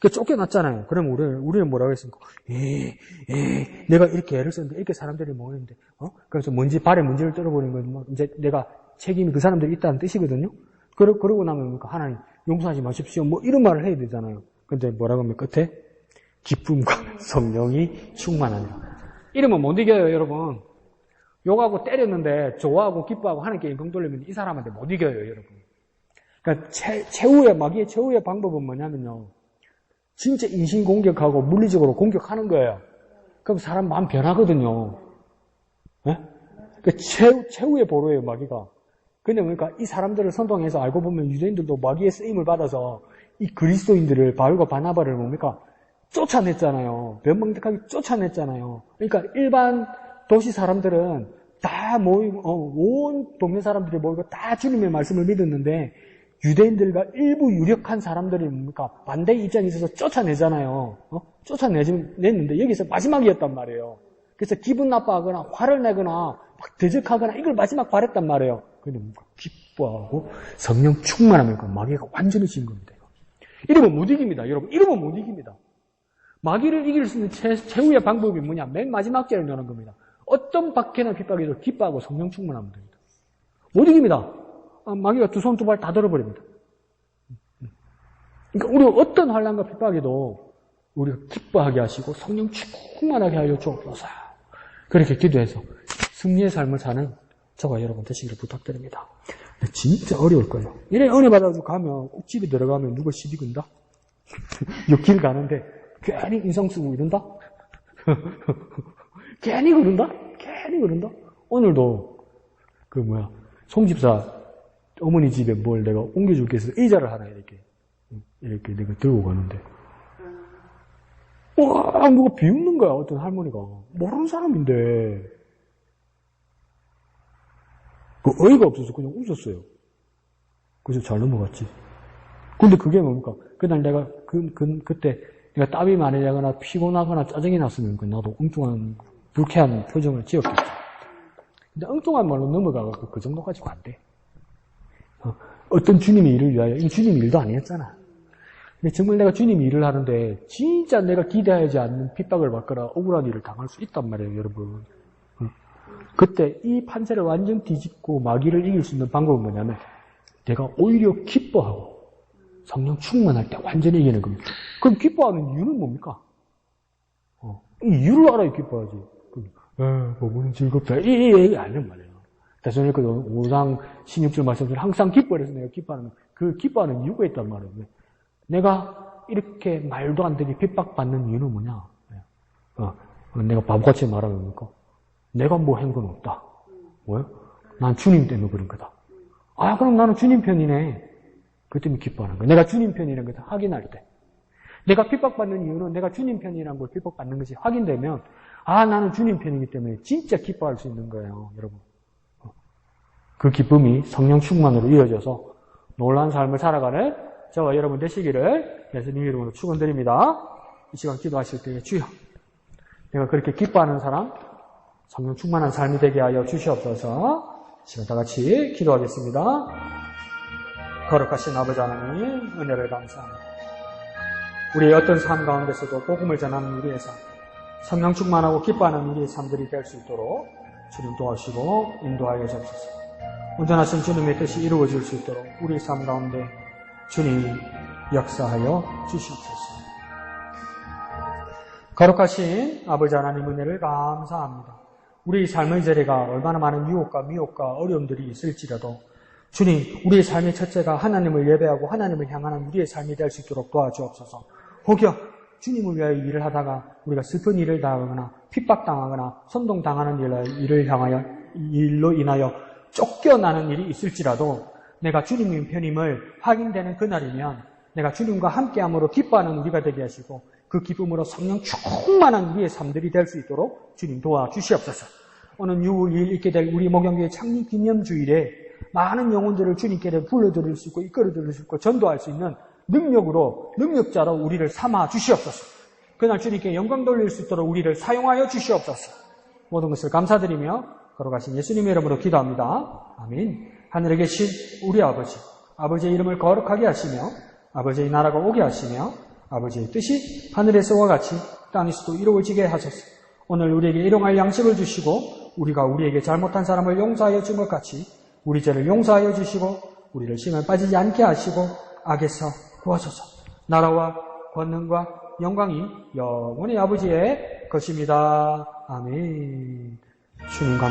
쫓겨났잖아요. 그럼 우리는 뭐라고 했습니까? 내가 이렇게 애를 썼는데, 이렇게 사람들이 모였는데, 그래서 발에 먼지를 떨어버리는 건, 뭐, 이제 내가 책임이 그 사람들이 있다는 뜻이거든요? 그러고 나면, 하나님, 용서하지 마십시오. 뭐, 이런 말을 해야 되잖아요. 근데 뭐라고 하면 끝에? 기쁨과 성령이 충만하니라. 이러면 못 이겨요, 여러분. 욕하고 때렸는데, 좋아하고 기뻐하고 하나님께 영광 돌리면 이 사람한테 못 이겨요, 여러분. 그러니까, 마귀의 최후의 방법은 뭐냐면요. 진짜 인신 공격하고 물리적으로 공격하는 거예요. 그럼 사람 마음 변하거든요. 네? 그 최후의 보루예요, 마귀가. 근데 그러니까 이 사람들을 선동해서 알고 보면 유대인들도 마귀의 쓰임을 받아서 이 그리스도인들을 바울과 바나바를 뭡니까? 쫓아냈잖아요. 변방득하게 쫓아냈잖아요. 그러니까 일반 도시 사람들은 다 모이고, 온 동네 사람들이 모이고 다 주님의 말씀을 믿었는데 유대인들과 일부 유력한 사람들이 뭡니까? 반대의 입장에 있어서 쫓아내잖아요. 쫓아냈는데 여기서 마지막이었단 말이에요. 그래서 기분 나빠하거나 화를 내거나 막 대적하거나 이걸 마지막 바랬단 말이에요. 근데 뭔가 기뻐하고 성령 충만하면 마귀가 완전히 진 겁니다. 이러면 못 이깁니다, 여러분. 이러면 못 이깁니다. 마귀를 이길 수 있는 최후의 방법이 뭐냐? 맨 마지막 죄를 여는 겁니다. 어떤 박해나 핍박에도 기뻐하고 성령 충만하면 됩니다. 못 이깁니다. 마귀가 두 손 두 발 다 들어버립니다. 그러니까 우리 어떤 환난과 핍박에도 우리가 기뻐하게 하시고 성령 충만하게 하여 주옵소서. 그렇게 기도해서 승리의 삶을 사는 저와 여러분 되시기를 부탁드립니다. 진짜 어려울 거예요. 이래 은혜 받아가지고 가면 꼭 집에 들어가면 누가 시비 건다? 길 가는데 괜히 인상 쓰고 이런다? 괜히 그런다? 괜히 그런다? 오늘도 송 집사 어머니 집에 뭘 내가 옮겨줄게 해서 의자를 하나 이렇게 내가 들고 가는데 와, 누가 비웃는 거야, 어떤 할머니가. 모르는 사람인데. 어이가 없어서 그냥 웃었어요. 그래서 잘 넘어갔지. 근데 그게 뭡니까? 그날 내가, 그때 내가 땀이 많이 나거나 피곤하거나 짜증이 났으면 나도 엉뚱한, 불쾌한 표정을 지었겠지. 근데 엉뚱한 말로 넘어가고 그 정도 가지고 안 돼. 어떤 주님의 일을 위하여, 이 주님의 일도 아니었잖아. 근데 정말 내가 주님 일을 하는데 진짜 내가 기대하지 않는 핍박을 받거나 억울한 일을 당할 수 있단 말이에요, 여러분. 그때 이 판세를 완전 뒤집고 마귀를 이길 수 있는 방법은 뭐냐면 내가 오히려 기뻐하고 성령 충만할 때 완전히 이기는 겁니다. 그럼 기뻐하는 이유는 뭡니까? 이 이유를 알아야 기뻐하지. 보고는 즐겁다. 이 얘기 아니란 말이에요. 대선일거 5장 16절 말씀처럼 항상 기뻐해서 내가 기뻐하는 그 기뻐하는 이유가 있단 말이에요. 내가 이렇게 말도 안 되게 핍박받는 이유는 뭐냐? 내가 바보같이 말하면 뭡니까? 내가 뭐 한 건 없다. 뭐요? 난 주님 때문에 그런 거다. 그럼 나는 주님 편이네. 그 때문에 기뻐하는 거야. 내가 주님 편이라는 것을 확인할 때. 내가 핍박받는 이유는 내가 주님 편이라는 걸 핍박받는 것이 확인되면 나는 주님 편이기 때문에 진짜 기뻐할 수 있는 거예요, 여러분. 그 기쁨이 성령 충만으로 이어져서 놀라운 삶을 살아가는 저와 여러분 되시기를 예수님 이름으로 축원드립니다. 이 시간 기도하실 때 주여, 내가 그렇게 기뻐하는 사람, 성령 충만한 삶이 되게 하여 주시옵소서. 이 시간 다 같이 기도하겠습니다. 거룩하신 아버지 하나님, 은혜를 감사합니다. 우리의 어떤 삶 가운데서도 복음을 전하는 우리의 삶, 성령 충만하고 기뻐하는 우리의 삶들이 될 수 있도록 주님 도와주시고 인도하여 주옵소서. 온전하신 주님의 뜻이 이루어질 수 있도록 우리의 삶 가운데 주님 역사하여 주시옵소서. 거룩하신 아버지 하나님 은혜를 감사합니다. 우리 삶의 자리가 얼마나 많은 유혹과 미혹과 어려움들이 있을지라도 주님, 우리의 삶의 첫째가 하나님을 예배하고 하나님을 향하는 우리의 삶이 될 수 있도록 도와주옵소서. 혹여 주님을 위하여 일을 하다가 우리가 슬픈 일을 당하거나 핍박당하거나 선동당하는 일로 인하여 쫓겨나는 일이 있을지라도 내가 주님의 편임을 확인되는 그날이면 내가 주님과 함께함으로 기뻐하는 우리가 되게 하시고 그 기쁨으로 성령 충만한 우리의 삶들이 될 수 있도록 주님 도와주시옵소서. 오늘 6월 2일 있게 될 우리 목영교회 창립 기념주일에 많은 영혼들을 주님께 불러드릴 수 있고 이끌어드릴 수 있고 전도할 수 있는 능력자로 우리를 삼아 주시옵소서. 그날 주님께 영광 돌릴 수 있도록 우리를 사용하여 주시옵소서. 모든 것을 감사드리며 걸어가신 예수님의 이름으로 기도합니다. 아멘. 하늘에 계신 우리 아버지, 아버지의 이름을 거룩하게 하시며 아버지의 나라가 오게 하시며 아버지의 뜻이 하늘에서와 같이 땅에서도 이루어지게 하소서. 오늘 우리에게 일용할 양식을 주시고 우리가 우리에게 잘못한 사람을 용서하여 준 것 같이 우리 죄를 용서하여 주시고 우리를 시험에 빠지지 않게 하시고 악에서 구하소서. 나라와 권능과 영광이 영원히 아버지의 것입니다. 아멘. 주님 감사합니다.